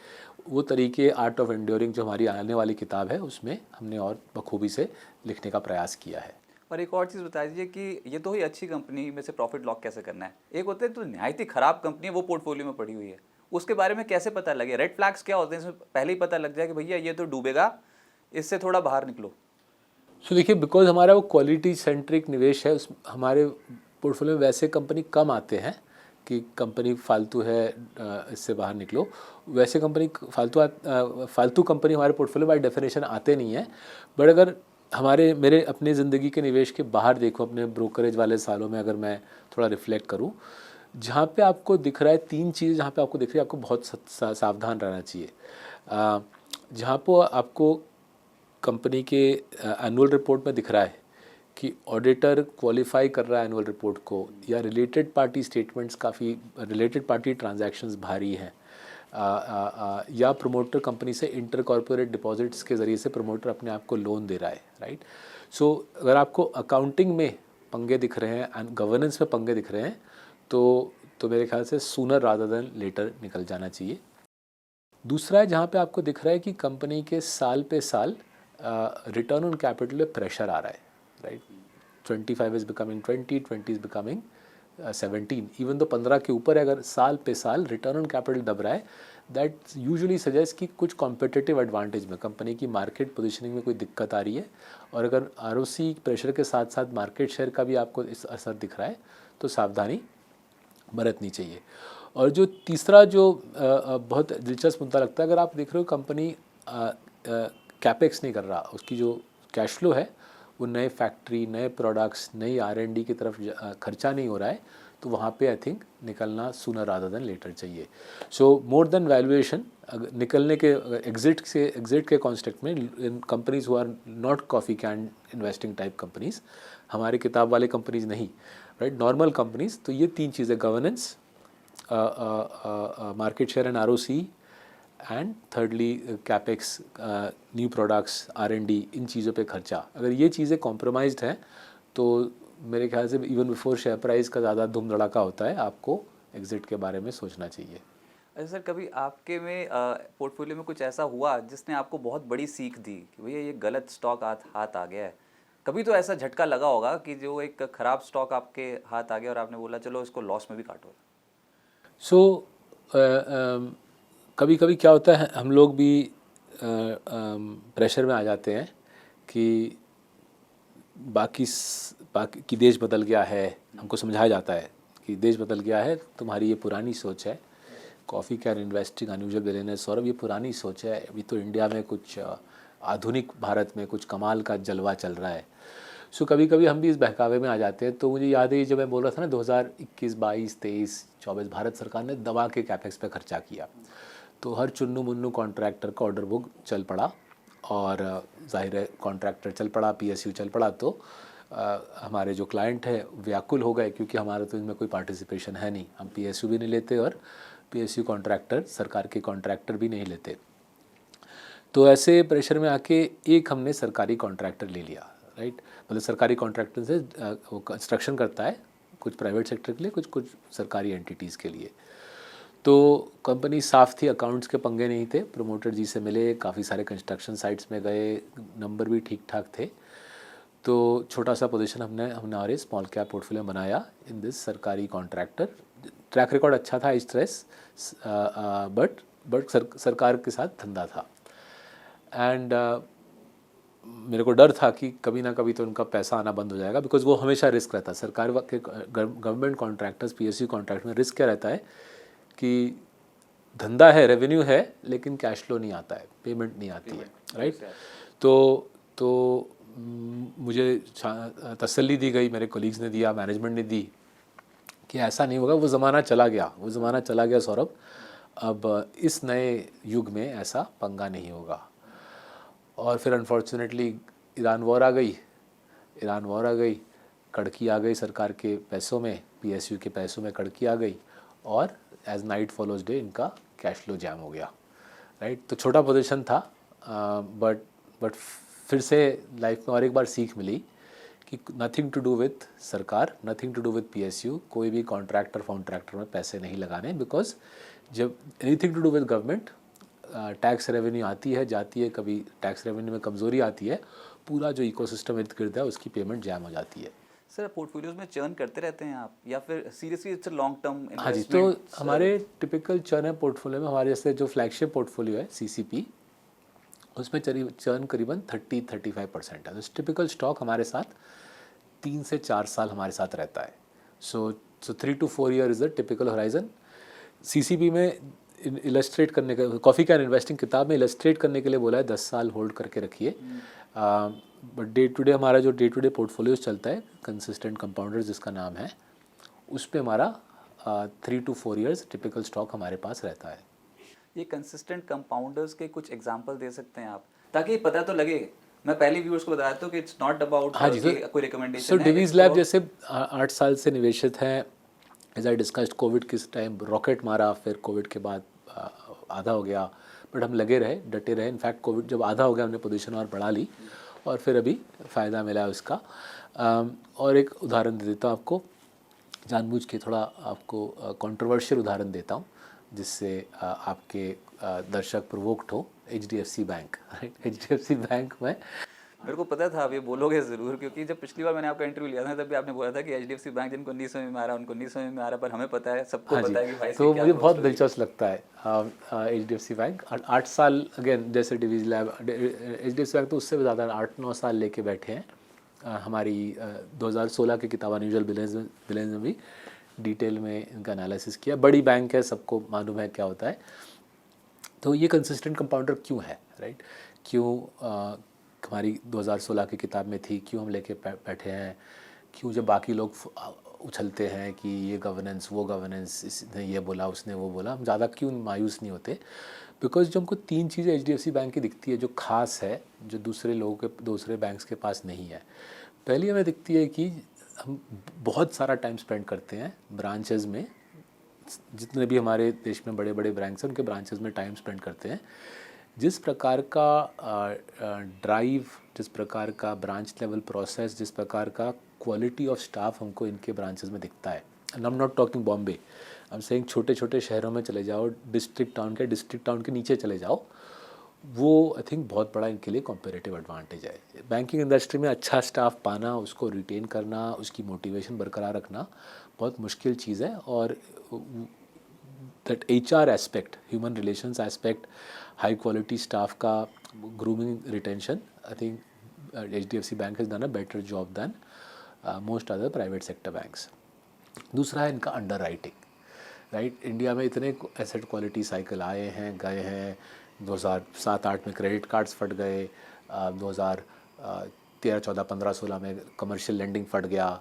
वो तरीके आर्ट ऑफ एंड्योरिंग जो हमारी आने वाली किताब है उसमें हमने और बखूबी से लिखने का प्रयास किया है। और एक और चीज़ बता दीजिए कि ये तो हुई अच्छी कंपनी में से प्रॉफिट लॉक कैसे करना है, एक होता है तो नहायत ही ख़राब कंपनी है वो पोर्टफोलियो में पड़ी हुई है, उसके बारे में कैसे पता लगे? रेड फ्लैग्स क्या होते हैं इसमें पहले ही पता लग जाए कि भैया ये तो डूबेगा, इससे थोड़ा बाहर निकलो? सो देखिए, बिकॉज हमारा वो क्वालिटी सेंट्रिक निवेश है, उस हमारे पोर्टफोलियो में वैसे कंपनी कम आते हैं कि कंपनी फालतू है इससे बाहर निकलो। वैसे कंपनी फालतू कंपनी हमारे पोर्टफोलियो बाय डेफिनेशन आते नहीं है। बट अगर मेरे अपने ज़िंदगी के निवेश के बाहर देखो, अपने ब्रोकरेज वाले सालों में अगर मैं थोड़ा रिफ्लेक्ट करूं, जहाँ पे आपको दिख रहा है 3 चीज़ जहाँ पे आपको दिख रही है, आपको बहुत सावधान रहना चाहिए। जहाँ पर आपको कंपनी के एनुअल रिपोर्ट में दिख रहा है कि ऑडिटर क्वालिफाई कर रहा है एनुअल रिपोर्ट को, या रिलेटेड पार्टी स्टेटमेंट्स काफ़ी रिलेटेड पार्टी ट्रांजैक्शंस भारी हैं, या प्रमोटर कंपनी से इंटर कॉर्पोरेट डिपॉजिट्स के ज़रिए से प्रमोटर अपने आप को लोन दे रहा है, राइट। सो अगर आपको अकाउंटिंग में पंगे दिख रहे हैं एंड गवर्नेंस में पंगे दिख रहे हैं तो मेरे ख्याल से सूनर रादर देन लेटर निकल जाना चाहिए। दूसरा है जहाँ पे आपको दिख रहा है कि कंपनी के साल पे साल रिटर्न ऑन कैपिटल में प्रेशर आ रहा है, right. 25 is becoming 20, 20 is becoming 17, even तो 15 के ऊपर है, अगर साल पे साल रिटर्न ऑन कैपिटल दब रहा है, दैट यूजुअली सजेस्ट कि कुछ कॉम्पिटिटिव एडवांटेज में कंपनी की मार्केट पोजीशनिंग में कोई दिक्कत आ रही है। और अगर आरओसी प्रेशर के साथ साथ मार्केट शेयर का भी आपको इस असर दिख रहा है तो सावधानी बरतनी चाहिए। और जो तीसरा जो बहुत दिलचस्प मुद्दा लगता है, अगर आप देख रहे हो कंपनी कैपेक्स नहीं कर रहा, उसकी जो कैश फ्लो है वो नए फैक्ट्री, नए प्रोडक्ट्स, नई R&D की तरफ खर्चा नहीं हो रहा है, तो वहाँ पे आई थिंक निकलना सूनर रादर देन लेटर चाहिए। सो मोर देन वैल्यूएशन, निकलने के एग्जिट के कॉन्सेप्ट में in companies who are not coffee can investing type companies, हमारे किताब वाले कंपनीज नहीं, राइट, नॉर्मल कंपनीज, तो ये 3 चीज़ें governance, market share and ROC, and thirdly capex, new products, R&D, इन चीज़ों पे खर्चा, अगर ये चीज़ें कॉम्प्रोमाइज्ड हैं तो मेरे ख्याल से इवन बिफोर शेयर प्राइस का ज़्यादा धूम धड़ाका होता है, आपको एग्जिट के बारे में सोचना चाहिए। अच्छा सर, कभी आपके में पोर्टफोलियो में कुछ ऐसा हुआ जिसने आपको बहुत बड़ी सीख दी कि भैया ये गलत स्टॉक हाथ आ गया है? कभी तो ऐसा झटका लगा होगा कि जो एक ख़राब स्टॉक आपके हाथ आ गया और आपने बोला चलो इसको लॉस में भी काटो। सो कभी कभी क्या होता है, हम लोग भी प्रेशर में आ जाते हैं कि बाकी कि देश बदल गया है, हमको समझाया जाता है कि देश बदल गया है, तुम्हारी ये पुरानी सोच है, coffee can investing unusual billionaire Saurabh, ये पुरानी सोच है, अभी तो इंडिया में कुछ आधुनिक भारत में कुछ कमाल का जलवा चल रहा है। सो कभी कभी हम भी इस बहकावे में आ जाते हैं। तो मुझे याद है जब मैं बोल रहा था ना 2021, 22, 23, 24 भारत सरकार ने दबा के कैपेक्स पे खर्चा किया, तो हर चुन्नू मुन्नू कॉन्ट्रैक्टर का ऑर्डर बुक चल पड़ा और जाहिर है कॉन्ट्रैक्टर चल पड़ा, PSU चल पड़ा, तो हमारे जो क्लाइंट है व्याकुल हो गए, क्योंकि हमारा तो इनमें कोई पार्टिसिपेशन है नहीं, हम PSU भी नहीं लेते और PSU कॉन्ट्रैक्टर सरकार के कॉन्ट्रैक्टर भी नहीं लेते। तो ऐसे प्रेशर में आके एक हमने सरकारी कॉन्ट्रैक्टर ले लिया, राइट, मतलब सरकारी कॉन्ट्रैक्टर से वो कंस्ट्रक्शन करता है, कुछ प्राइवेट सेक्टर के लिए, कुछ सरकारी एंटिटीज़ के लिए। तो कंपनी साफ़ थी, अकाउंट्स के पंगे नहीं थे, प्रमोटर जी से मिले, काफ़ी सारे कंस्ट्रक्शन साइट्स में गए, नंबर भी ठीक ठाक थे। तो छोटा सा पोजीशन हमने हमारे स्मॉल कैप पोर्टफोलियो बनाया इन दिस सरकारी कॉन्ट्रैक्टर। ट्रैक रिकॉर्ड अच्छा था, स्ट्रेस बट सरकार के साथ धंधा था। एंड मेरे को डर था कि कभी ना कभी तो उनका पैसा आना बंद हो जाएगा, बिकॉज वो हमेशा रिस्क रहता है सरकार के गवर्नमेंट कॉन्ट्रैक्टर्स, PSU कॉन्ट्रैक्ट में रिस्क क्या रहता है कि धंधा है, रेवेन्यू है, लेकिन कैश फ्लो नहीं आता है, पेमेंट नहीं आती है, राइट। तो मुझे तसल्ली दी गई, मेरे कोलीग्स ने दिया, मैनेजमेंट ने दी कि ऐसा नहीं होगा, वो ज़माना चला गया सौरभ, अब इस नए युग में ऐसा पंगा नहीं होगा। और फिर अनफॉर्चुनेटली ईरान वॉर आ गई, कड़की आ गई सरकार के पैसों में, PSU के पैसों में कड़की आ गई, और एज नाइट फॉलोज डे इनका कैश फ्लो जैम हो गया, राइट। तो छोटा पोजीशन था, बट फिर से लाइफ में और एक बार सीख मिली कि नथिंग टू डू विथ सरकार, nothing to do with PSU, कोई भी कॉन्ट्रैक्टर में पैसे नहीं लगाने, बिकॉज जब anything to do with government, tax revenue आती है जाती है, कभी टैक्स रेवेन्यू में कमज़ोरी आती है, पूरा जो इकोसिस्टम इर्द गिर्द है उसकी पेमेंट जैम हो जाती है। सर पोर्टफोलियोज में चर्न करते रहते हैं आप, या फिर seriously it's a long term हाँ जी, तो हमारे टिपिकल चर्न है पोर्टफोलियो में, हमारे जैसे जो फ्लैगशिप पोर्टफोलियो है CCP, उसमें चर्न करीबन 30-35% है। तो टिपिकल स्टॉक हमारे साथ 3 से 4 साल हमारे साथ रहता है। सो 3 to 4 year is the typical horizon. CCP में इलस्ट्रेट करने का, कॉफ़ी कैन इन्वेस्टिंग किताब में इलस्ट्रेट करने के लिए बोला है 10 साल होल्ड करके रखिए। बट डे टू डे हमारा जो डे टू डे पोर्टफोलियोज चलता है, कंसिस्टेंट कंपाउंडर्स जिसका नाम है, उस पर हमारा 3 to 4 ईयर्स टिपिकल स्टॉक हमारे पास रहता है। ये कंसिस्टेंट कंपाउंडर्स के कुछ एग्जांपल दे सकते हैं आप, ताकि पता तो लगे। मैं पहले व्यूअर्स को बताया था कि इट्स नॉट अबाउट हाँ जी, कोई रिकमेंडेशन सो है। डिवीज़ लैब जैसे 8 साल से निवेशित हैं। एज आई डिस्कस्ड, कोविड किस टाइम रॉकेट मारा, फिर कोविड के बाद आधा हो गया, बट हम लगे रहे, डटे रहे। इनफैक्ट कोविड जब आधा हो गया हमने पोजीशन और बढ़ा ली, और फिर अभी फ़ायदा मिला उसका। और एक उदाहरण दे देता हूँ आपको, जानबूझ के थोड़ा आपको कंट्रोवर्शियल उदाहरण देता हूँ, जिससे आपके दर्शक प्रोवोक्ड हो। HDFC bank, right. HDFC bank में मेरे को पता था आप ये बोलोगे ज़रूर, क्योंकि जब पिछली बार मैंने आपका इंटरव्यू लिया था तब भी आपने बोला था कि HDFC बैंक जिनको नहीं समझ में आ रहा उनको नहीं समझ में आ रहा, पर हमें पता है, सबको हाँ पता है जी, कि भाई तो मुझे बहुत दिलचस्प लगता है HDFC बैंक। 8 साल, अगेन जैसे डिवीज़ लैब, HDFC बैंक तो उससे भी ज़्यादा 8-9 साल लेके बैठे हैं। हमारी 2016 की किताब अनयूजुअल बिलेंस में भी डिटेल में इनका एनालिसिस किया। बड़ी बैंक है, सबको मालूम है क्या होता है। तो ये कंसिस्टेंट कंपाउंडर क्यों है, राइट। क्यों हमारी 2016 की किताब में थी, क्यों हम लेके बैठे हैं, क्यों जब बाकी लोग उछलते हैं कि ये गवर्नेंस वो गवर्नेंस, इसने ये बोला उसने वो बोला, हम ज़्यादा क्यों मायूस नहीं होते। बिकॉज जो हमको 3 चीज़ें HDFC बैंक की दिखती है जो ख़ास है, जो दूसरे बैंक्स के पास नहीं है। पहली हमें दिखती है कि हम बहुत सारा टाइम स्पेंड करते हैं ब्रांचेस में, जितने भी हमारे देश में बड़े बड़े बैंक्स हैं उनके ब्रांचेस में टाइम स्पेंड करते हैं। जिस प्रकार का ड्राइव, जिस प्रकार का ब्रांच लेवल प्रोसेस, जिस प्रकार का क्वालिटी ऑफ स्टाफ हमको इनके ब्रांचेस में दिखता है, and I am not talking Bombay, I am saying छोटे छोटे शहरों में चले जाओ, डिस्ट्रिक्ट टाउन के नीचे चले जाओ, वो आई थिंक बहुत बड़ा इनके लिए कॉम्पेरेटिव एडवांटेज है। बैंकिंग इंडस्ट्री में अच्छा स्टाफ पाना, उसको रिटेन करना, उसकी मोटिवेशन बरकरार रखना बहुत मुश्किल चीज़ है। और that HR aspect, human relations aspect, high quality staff का grooming, retention, I think HDFC bank has done a better job than most other private sector banks. दूसरा है इनका अंडर राइटिंग, राइट। इंडिया में इतने एसेट क्वालिटी साइकिल आए हैं गए हैं। 2007-8 में क्रेडिट कार्ड्स फट गए, 2013, 14, 15, 16 में कमर्शियल लेंडिंग फट गया,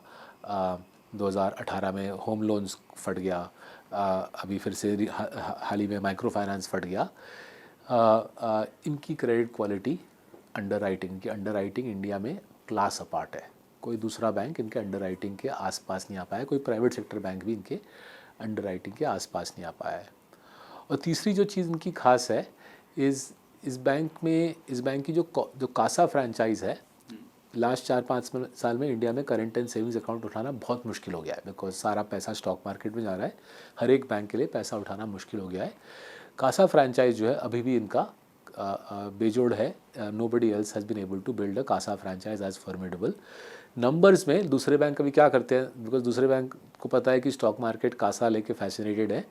2018 में होम लोन्स फट गया, अभी फिर से हाल ही में माइक्रो फाइनेंस फट गया। इनकी credit quality, under writing India में क्लास अपार्ट है। कोई दूसरा बैंक इनके अंडर राइटिंग के आसपास नहीं आ पाया, कोई प्राइवेट सेक्टर बैंक भी इनके अंडर राइटिंग के आसपास नहीं आ पाया है। और तीसरी जो चीज़ इनकी खास है, इस बैंक की जो कासा फ्रेंचाइज है, लास्ट 4-5 साल में इंडिया में करंट एंड सेविंग्स अकाउंट उठाना बहुत मुश्किल हो गया है, बिकॉज सारा पैसा स्टॉक मार्केट में जा रहा है। हर एक बैंक के लिए पैसा उठाना मुश्किल हो गया है। कासा फ्रेंचाइज जो है अभी भी इनका बेजोड़ है। Nobody else has been able to build a CASA franchise as formidable. Numbers में दूसरे बैंक कभी क्या करते हैं, बिकॉज दूसरे बैंक को पता है कि स्टॉक मार्केट कासा लेके फैसिनेटेड है,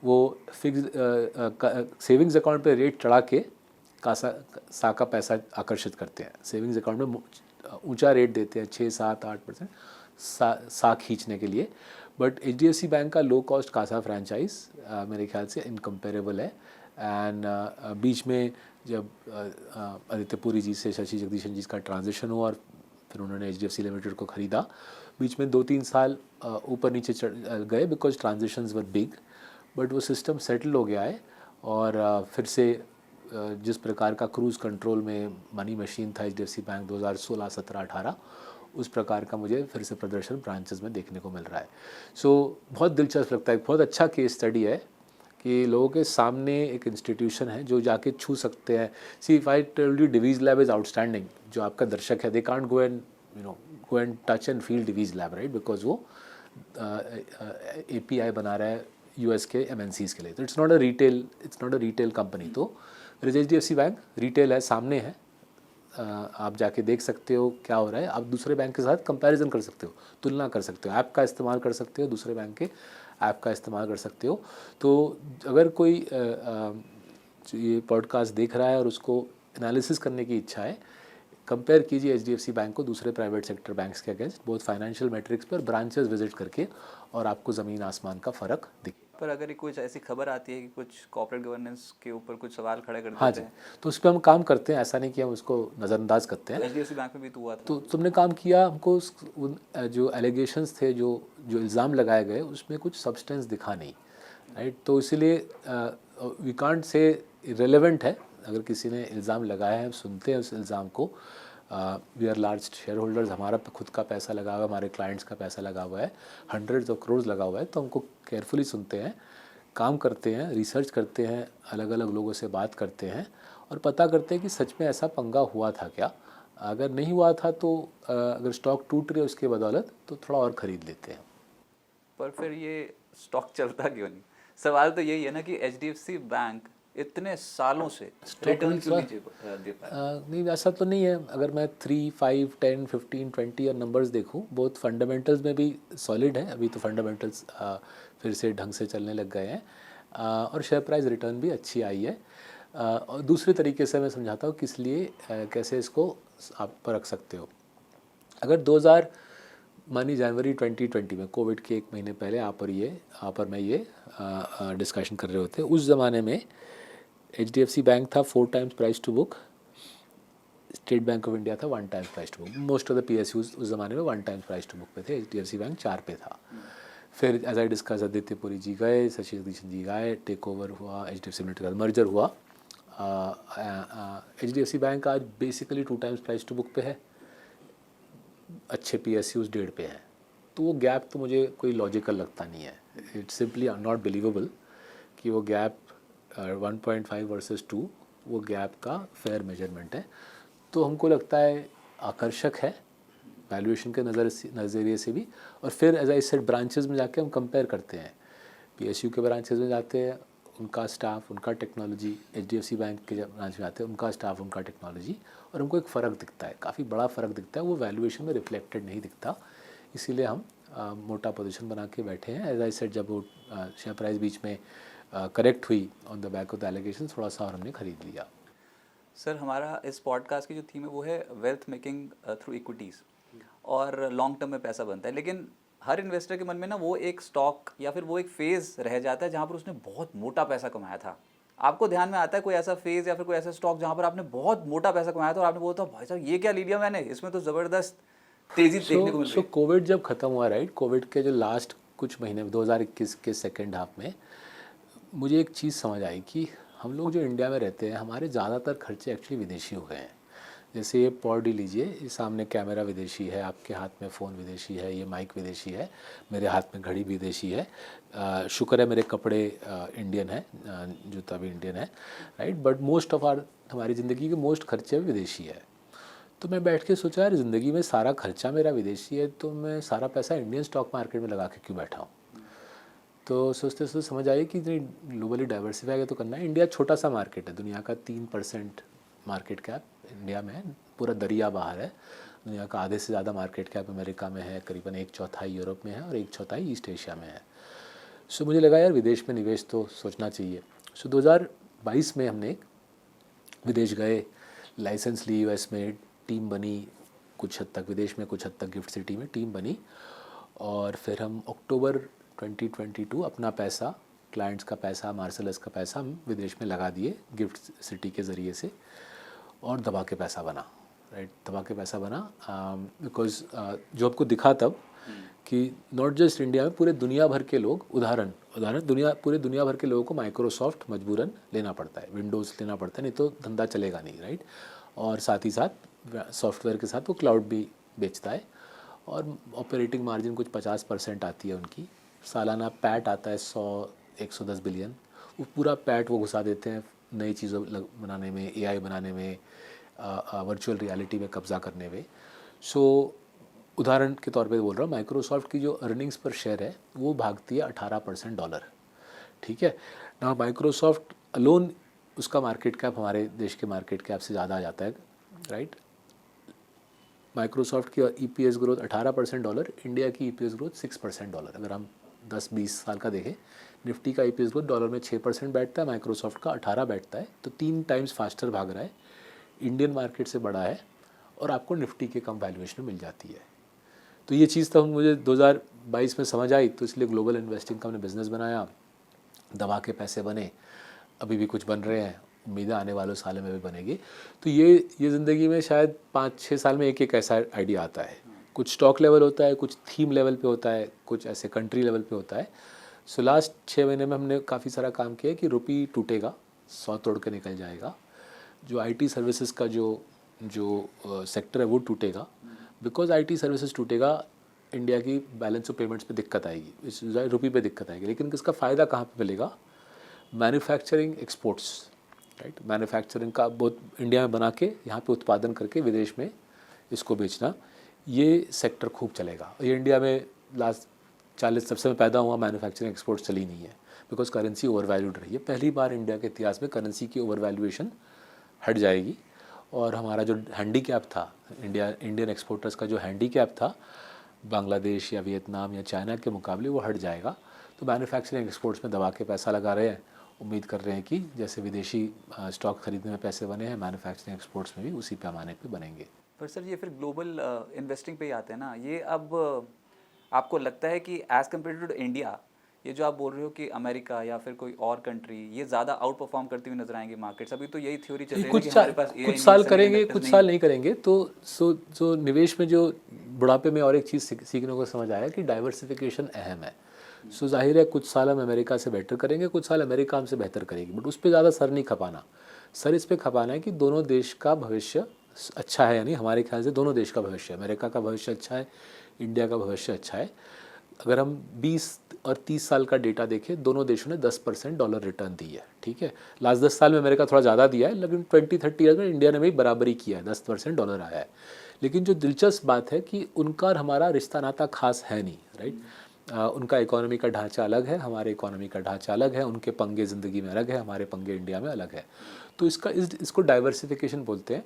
वो फिक्स सेविंग्स अकाउंट पे रेट चढ़ा के कासा का पैसा आकर्षित करते हैं। सेविंग्स अकाउंट में ऊंचा रेट देते हैं, 6-7-8% सा खींचने के लिए। बट HDFC बैंक का लो कॉस्ट कासा फ्रेंचाइज मेरे ख्याल से इनकम्पेरेबल है। एंड बीच में जब आदित्य पुरी जी से शशि जगदीशन जी का ट्रांजिशन हुआ और फिर उन्होंने HDFC लिमिटेड को ख़रीदा, बीच में 2-3 साल ऊपर नीचे चढ़ गए because transitions were big, but वो सिस्टम सेटल हो गया है। और फिर से जिस प्रकार का क्रूज़ कंट्रोल में मनी मशीन था HDFC बैंक 2016, 17, 18, उस प्रकार का मुझे फिर से प्रदर्शन ब्रांचेस में देखने को मिल रहा है। सो बहुत दिलचस्प लगता है, बहुत अच्छा केस स्टडी है कि लोगों के सामने एक इंस्टीट्यूशन है जो जाके छू सकते हैं। See if I tell you Divi's lab is outstanding, जो आपका दर्शक है they can't go and go and touch and feel Divi's lab, right, because वो API बना रहा है US के MNCs के लिए। तो it's not a retail company. तो HDFC बैंक रिटेल है, सामने है, आप जाके देख सकते हो क्या हो रहा है, आप दूसरे बैंक के साथ कंपैरिजन कर सकते हो, तुलना कर सकते हो, ऐप का इस्तेमाल कर सकते हो, दूसरे बैंक के ऐप का इस्तेमाल कर सकते हो। तो अगर कोई ये पॉडकास्ट देख रहा है और उसको एनालिसिस करने की इच्छा है, कंपेयर कीजिए HDFC बैंक को दूसरे प्राइवेट सेक्टर बैंक्स के अगेंस्ट, बहुत फाइनेंशियल मैट्रिक्स पर ब्रांचेस विजिट करके, और आपको ज़मीन आसमान का फ़र्क दिखे। पर अगर ये कुछ ऐसी खबर आती है कि कुछ कॉर्पोरेट गवर्नेंस के ऊपर कुछ सवाल खड़े कर हाँ देते जी, हैं, तो उस पर हम काम करते हैं, ऐसा नहीं कि हम उसको नज़रअंदाज करते हैं। HDFC बैंक में भी तो हुआ था। तो तुमने काम किया, हमको जो एलिगेशंस थे, जो इल्ज़ाम लगाए गए, उसमें कुछ सब्सटेंस दिखा नहीं, राइट। तो इसीलिए वी कांट से इरेलेवेंट है। अगर किसी ने इल्ज़ाम लगाया है, हम सुनते हैं उस इल्ज़ाम को, we are large shareholders, हमारा खुद का पैसा लगा हुआ है, हमारे क्लाइंट्स का पैसा लगा हुआ है, हंड्रेड्स ऑफ करोड़ लगा हुआ है, तो हमको केयरफुली सुनते हैं, काम करते हैं, रिसर्च करते हैं, अलग अलग लोगों से बात करते हैं और पता करते हैं कि सच में ऐसा पंगा हुआ था क्या। अगर नहीं हुआ था तो अगर स्टॉक टूट रही है उसके बदौलत, तो थोड़ा और ख़रीद लेते हैं। पर फिर ये स्टॉक चलता क्यों नहीं? सवाल तो यही है ना कि HDFC बैंक इतने सालों से रिटर्न क्यों नहीं दे पाया? नहीं, ऐसा तो नहीं है। अगर मैं 3, 5, 10, 15, 20 और नंबर्स देखूं, बहुत फंडामेंटल्स में भी सॉलिड है। अभी तो फंडामेंटल्स फिर से ढंग से चलने लग गए हैं, और शेयर प्राइस रिटर्न भी अच्छी आई है। और दूसरे तरीके से मैं समझाता हूँ किस लिए, कैसे इसको आप परख सकते हो। अगर 2000 मानी जनवरी 2020 में, कोविड के 1 महीने पहले आप और मैं ये डिस्कशन कर रहे होते, उस ज़माने में HDFC बैंक था 4 times price to book, State Bank of India था 1 times price to book. Most of the PSUs उस ज़माने में 1 टाइम्स प्राइस टू बुक पे थे, HDFC बैंक 4 पे था। फिर as I discuss, Aditya Puri ji गए, शशि किशन जी गए, टेक ओवर हुआ, HDFC लिमिटेड का मर्जर हुआ। HDFC बैंक आज basically 2 times price to book पे है, अच्छे PSUs 1.5 पे है। तो वो गैप तो मुझे कोई लॉजिकल लगता नहीं है। इट्स सिंपली नॉट बिलीवेबल कि वो गैप 1.5 वर्सेस 2, वो गैप का फेयर मेजरमेंट है। तो हमको लगता है आकर्षक है वैल्यूएशन के नज़रिए से भी। और फिर एज आई सेड, ब्रांचेस में जाके हम कंपेयर करते हैं, PSU के ब्रांचेस में जाते हैं, उनका स्टाफ, उनका टेक्नोलॉजी, HDFC बैंक के जब ब्रांच में आते हैं, उनका स्टाफ, उनका टेक्नोलॉजी, और हमको एक फ़र्क दिखता है, काफ़ी बड़ा फ़र्क दिखता है। वो वैल्यूएशन में रिफ्लेक्टेड नहीं दिखता, इसीलिए हम मोटा पोजीशन बना के बैठे हैं। एज आई सेड, जब वो शेयर प्राइस बीच में करेक्ट हुई on the back of the allegation, थोड़ा सा और हमने ख़रीद लिया। सर, हमारा इस पॉडकास्ट की जो थीम है वो है वेल्थ मेकिंग थ्रू इक्विटीज़, और लॉन्ग टर्म में पैसा बनता है। लेकिन हर इन्वेस्टर के मन में ना वो एक स्टॉक या फिर वो एक फेज़ रह जाता है जहाँ पर उसने बहुत मोटा पैसा कमाया था। आपको ध्यान में आता है कोई ऐसा फेज़ या फिर कोई ऐसा स्टॉक जहाँ पर आपने बहुत मोटा पैसा कमाया था और आपने बोला था भाई साहब ये क्या ले लिया मैंने, इसमें तो ज़बरदस्त तेज़ी देखने को मिल रही है? कोविड जब ख़त्म हुआ, राइट, कोविड के जो लास्ट कुछ महीने 2021 के सेकेंड हाफ में, मुझे एक चीज़ समझ आई कि हम लोग जो इंडिया में रहते हैं, हमारे ज़्यादातर खर्चे एक्चुअली विदेशी हो गए हैं। जैसे ये पॉड ही लीजिए, ये सामने कैमरा विदेशी है, आपके हाथ में फ़ोन विदेशी है, ये माइक विदेशी है, मेरे हाथ में घड़ी विदेशी है। शुक्र है मेरे कपड़े इंडियन है, जूता भी इंडियन है, राइट। बट मोस्ट ऑफ हमारी ज़िंदगी के मोस्ट खर्चे भी विदेशी है। तो मैं बैठ के सोचा, यार ज़िंदगी में सारा खर्चा मेरा विदेशी है, तो मैं सारा पैसा इंडियन स्टॉक मार्केट में लगा के क्यों बैठा हूँ। तो सोचते सोचते समझ आई कि ग्लोबली डाइवर्सिफाई तो करना है। इंडिया छोटा सा मार्केट है, दुनिया का 3% मार्केट कैप इंडिया में है, पूरा दरिया बाहर है। दुनिया का आधे से ज़्यादा मार्केट कैप अमेरिका में है, करीबन 1/4 यूरोप में है और 1/4 ईस्ट एशिया में है। सो मुझे लगा यार विदेश में निवेश तो सोचना चाहिए। सो 2022 में हमने विदेश गए, लाइसेंस ली, US में टीम बनी, कुछ हद तक विदेश में, कुछ हद तक गिफ्ट सिटी में टीम बनी, और फिर हम अक्टूबर 2022 अपना पैसा, क्लाइंट्स का पैसा, मार्सलस का पैसा हम विदेश में लगा दिए गिफ्ट सिटी के ज़रिए से, और दबा के पैसा बना, राइट, दबा के पैसा बना। बिकॉज जो आपको दिखा तब कि नॉट जस्ट इंडिया में, पूरे दुनिया भर के लोग, उदाहरण पूरे दुनिया भर के लोगों को माइक्रोसॉफ्ट मजबूरन लेना पड़ता है, विंडोज़ लेना पड़ता है, नहीं तो धंधा चलेगा नहीं, राइट। और साथ ही साथ सॉफ्टवेयर के साथ वो क्लाउड भी बेचता है। और ऑपरेटिंग मार्जिन कुछ 50% आती है उनकी। सालाना पैट आता है 100-110 बिलियन। वो पूरा पैट वो घुसा देते हैं नई चीज़ों बनाने में, एआई बनाने में, वर्चुअल रियलिटी में कब्ज़ा करने में। सो उदाहरण के तौर पे बोल रहा हूँ, माइक्रोसॉफ्ट की जो अर्निंग्स पर शेयर है वो भागती है 18% डॉलर, ठीक है ना। माइक्रोसॉफ्ट अलोन, उसका मार्केट कैप हमारे देश के मार्केट कैप से ज़्यादा आ जाता है, राइट। माइक्रोसॉफ्ट की ईपीएस ग्रोथ 18% डॉलर, इंडिया की ईपीएस ग्रोथ 6% डॉलर। अगर हम 10-20 साल का देखें, निफ्टी का ईपीएस ग्रोथ डॉलर में 6% बैठता है, माइक्रोसॉफ्ट का 18 बैठता है, तो 3 टाइम्स फास्टर भाग रहा है, इंडियन मार्केट से बड़ा है, और आपको निफ्टी के कम वैल्यूएशन में मिल जाती है। तो ये चीज़ तो मुझे 2022 में समझ आई, तो इसलिए ग्लोबल इन्वेस्टिंग का हमने बिज़नेस बनाया, दवा के पैसे बने, अभी भी कुछ बन रहे हैं, उम्मीद है आने वाले सालों में भी बनेगी। तो ये ज़िंदगी में शायद 5-6 साल में एक ऐसा आइडिया आता है। कुछ स्टॉक लेवल होता है, कुछ थीम लेवल पे होता है, कुछ ऐसे कंट्री लेवल पे होता है। सो लास्ट 6 महीने में हमने काफ़ी सारा काम किया कि रुपी टूटेगा, 100 तोड़ के निकल जाएगा। जो आईटी सर्विसेज का जो सेक्टर है वो टूटेगा, बिकॉज आईटी सर्विसेज टूटेगा, इंडिया की बैलेंस ऑफ पेमेंट्स पे दिक्कत आएगी, इस रुपी पे दिक्कत आएगी। लेकिन इसका फ़ायदा कहाँ पे मिलेगा? Manufacturing, exports, right. मैन्युफैक्चरिंग का बहुत इंडिया में बना के यहाँ पे उत्पादन करके विदेश में इसको बेचना, ये सेक्टर खूब चलेगा। ये इंडिया में लास्ट 40 जब से मैं पैदा हुआ मैन्युफैक्चरिंग एक्सपोर्ट्स चली नहीं है, बिकॉज करेंसी ओवर वैल्यूड रही है। पहली बार इंडिया के इतिहास में करेंसी की ओवर वैल्यूएशन हट जाएगी, और हमारा जो हैंडीकैप था, इंडियन एक्सपोर्टर्स का जो हैंडीकैप था बांग्लादेश या वियतनाम या चाइना के मुकाबले, वो हट जाएगा। तो मैन्युफैक्चरिंग एक्सपोर्ट्स में दबा के पैसा लगा रहे हैं, उम्मीद कर रहे हैं कि जैसे विदेशी स्टॉक खरीदने में पैसे बने हैं, मैन्युफैक्चरिंग एक्सपोर्ट्स में भी उसी पैमाने पे बनेंगे। पर सर ये फिर ग्लोबल इन्वेस्टिंग पे ही आते हैं ना ये। अब आपको लगता है कि एज़ कम्पेयर टू इंडिया, ये जो आप बोल रहे हो कि अमेरिका या फिर कोई और कंट्री ये ज़्यादा आउट परफॉर्म करती हुई नजर आएंगे मार्केट्स? अभी तो यही थ्योरी चल रही है कि हमारे पास कुछ साल करेंगे, कुछ साल नहीं करेंगे। तो सो निवेश में जो बुढ़ापे में और एक चीज़ सीखने को समझ आया कि डाइवर्सिफिकेशन अहम है। सो जाहिर है कुछ साल हम अमेरिका से बेटर करेंगे, कुछ साल अमेरिका हमसे बेहतर करेगी, बट उस पर ज़्यादा सर नहीं खपाना। सर इस पर खपाना है कि दोनों देश का भविष्य अच्छा है, यानी हमारे ख्याल से दोनों देश का भविष्य, अमेरिका का भविष्य अच्छा है, इंडिया का भविष्य अच्छा है। अगर हम 20 और 30 साल का डेटा देखें, दोनों देशों ने 10% डॉलर रिटर्न दी है, ठीक है। लास्ट 10 साल में अमेरिका थोड़ा ज़्यादा दिया है, लेकिन 20-30 ईयर्स में इंडिया ने भी बराबरी किया है, 10% डॉलर आया है। लेकिन जो दिलचस्प बात है कि उनका और हमारा रिश्ता नाता खास है नहीं, राइट। उनका इकोनॉमी का ढांचा अलग है, हमारे इकोनॉमी का ढांचा अलग है, उनके पंगे ज़िंदगी में अलग है, हमारे पंगे इंडिया में अलग है। तो इसको डाइवर्सिफिकेशन बोलते हैं,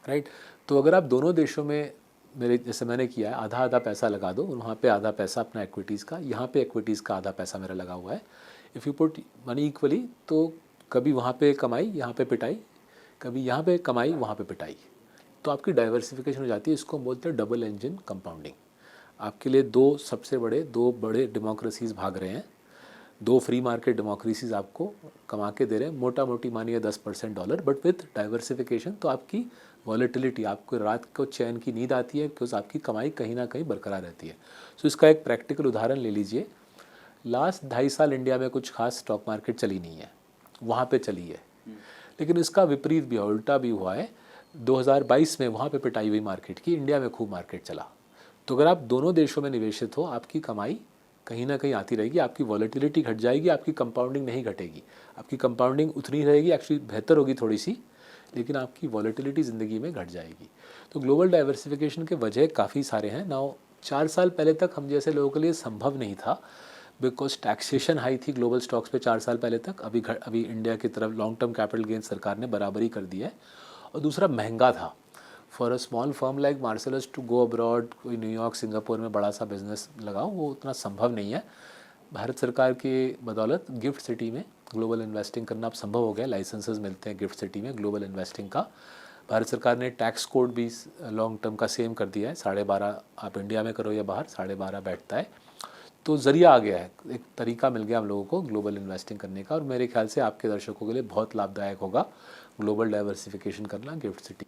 राइट। तो अगर आप दोनों देशों में, मेरे जैसे मैंने किया है, आधा आधा पैसा लगा दो, वहाँ पे आधा पैसा अपना एक्विटीज़ का, यहाँ पे एक्विटीज़ का आधा पैसा मेरा लगा हुआ है। If you put money equally, तो कभी वहाँ पे कमाई, यहाँ पे पिटाई, कभी यहाँ पे कमाई, वहाँ पे पिटाई, तो आपकी डाइवर्सिफिकेशन हो जाती है। इसको हम बोलते हैं डबल इंजन कंपाउंडिंग। आपके लिए दो बड़े डेमोक्रेसीज़ भाग रहे हैं, 2 फ्री मार्केट डेमोक्रेसीज़ आपको कमा के दे रहे हैं, मोटा मोटी मानिए 10% डॉलर, बट विथ डाइवर्सिफिकेशन तो आपकी वॉलेटिलिटी, आपको रात को चैन की नींद आती है, बिकॉज आपकी कमाई कहीं ना कहीं बरकरार रहती है। सो इसका एक प्रैक्टिकल उदाहरण ले लीजिए। लास्ट 2.5 साल इंडिया में कुछ खास स्टॉक मार्केट चली नहीं है, वहाँ पे चली है, लेकिन इसका विपरीत भी है, उल्टा भी हुआ है। 2022 में वहाँ पे पिटाई हुई मार्केट की, इंडिया में खूब मार्केट चला। तो अगर आप दोनों देशों में निवेशित हो, आपकी कमाई कहीं ना कहीं आती रहेगी, आपकी वॉलेटिलिटी घट जाएगी, आपकी कंपाउंडिंग नहीं घटेगी, आपकी कंपाउंडिंग उतनी रहेगी, एक्चुअली बेहतर होगी थोड़ी सी, लेकिन आपकी वॉलेटिलिटी ज़िंदगी में घट जाएगी। तो ग्लोबल डाइवर्सिफिकेशन के वजह काफ़ी सारे हैं। नाउ 4 साल पहले तक हम जैसे लोगों के लिए संभव नहीं था, बिकॉज टैक्सेशन हाई थी ग्लोबल स्टॉक्स पे 4 साल पहले तक। अभी इंडिया की तरफ लॉन्ग टर्म कैपिटल गेन सरकार ने बराबरी कर दी है। और दूसरा, महंगा था for a small firm like Marcellus to go abroad, कोई न्यूयॉर्क सिंगापुर में बड़ा सा बिजनेस लगाओ, वो उतना संभव नहीं है। भारत सरकार के बदौलत गिफ्ट सिटी में ग्लोबल इन्वेस्टिंग करना अब संभव हो गया, लाइसेंसेस मिलते हैं गिफ्ट सिटी में ग्लोबल इन्वेस्टिंग का। भारत सरकार ने टैक्स कोड भी लॉन्ग टर्म का सेम कर दिया है, 12.5 आप इंडिया में करो या बाहर, 12.5 बैठता है। तो ज़रिया आ गया है, एक तरीका मिल गया हम लोगों को ग्लोबल इन्वेस्टिंग करने का, और मेरे ख्याल से आपके दर्शकों के लिए बहुत लाभदायक होगा ग्लोबल डाइवर्सिफिकेशन करना गिफ्ट सिटी।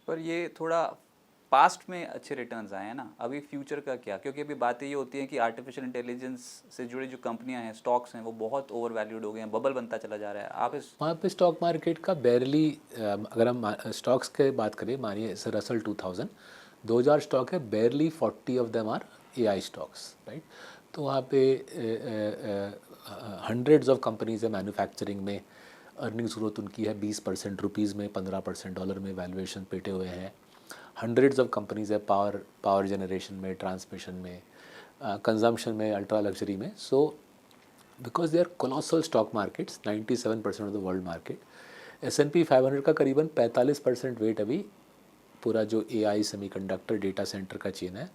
पर ये थोड़ा पास्ट में अच्छे रिटर्न्स आए हैं ना, अभी फ्यूचर का क्या? क्योंकि अभी बातें ये होती हैं कि आर्टिफिशियल इंटेलिजेंस से जुड़ी जो कंपनियां हैं, स्टॉक्स हैं, वो बहुत ओवर वैल्यूड हो गए हैं, बबल बनता चला जा रहा है। आप इस वहाँ पे स्टॉक मार्केट का बैरली, अगर हम स्टॉक्स के बात करें, मानिए रसल 2000 2000 स्टॉक है, barely 40 of them are AI stocks, right. तो वहाँ पे हंड्रेड्स ऑफ कंपनीज है मैन्युफैक्चरिंग में, अर्निंग्स ग्रोथ उनकी है 20% रुपीज़ में, 15% डॉलर में वैल्यूएशन पेटे हुए हैं। हंड्रेड्स ऑफ कंपनीज है पावर जनरेशन में, ट्रांसमिशन में, कंजम्पशन में, अल्ट्रा लग्जरी में। So because they are colossal stock markets, 97% of the world market. S&P 500 का करीबन 45% वेट अभी पूरा जो AI सेमीकंडक्टर डेटा सेंटर का चेन है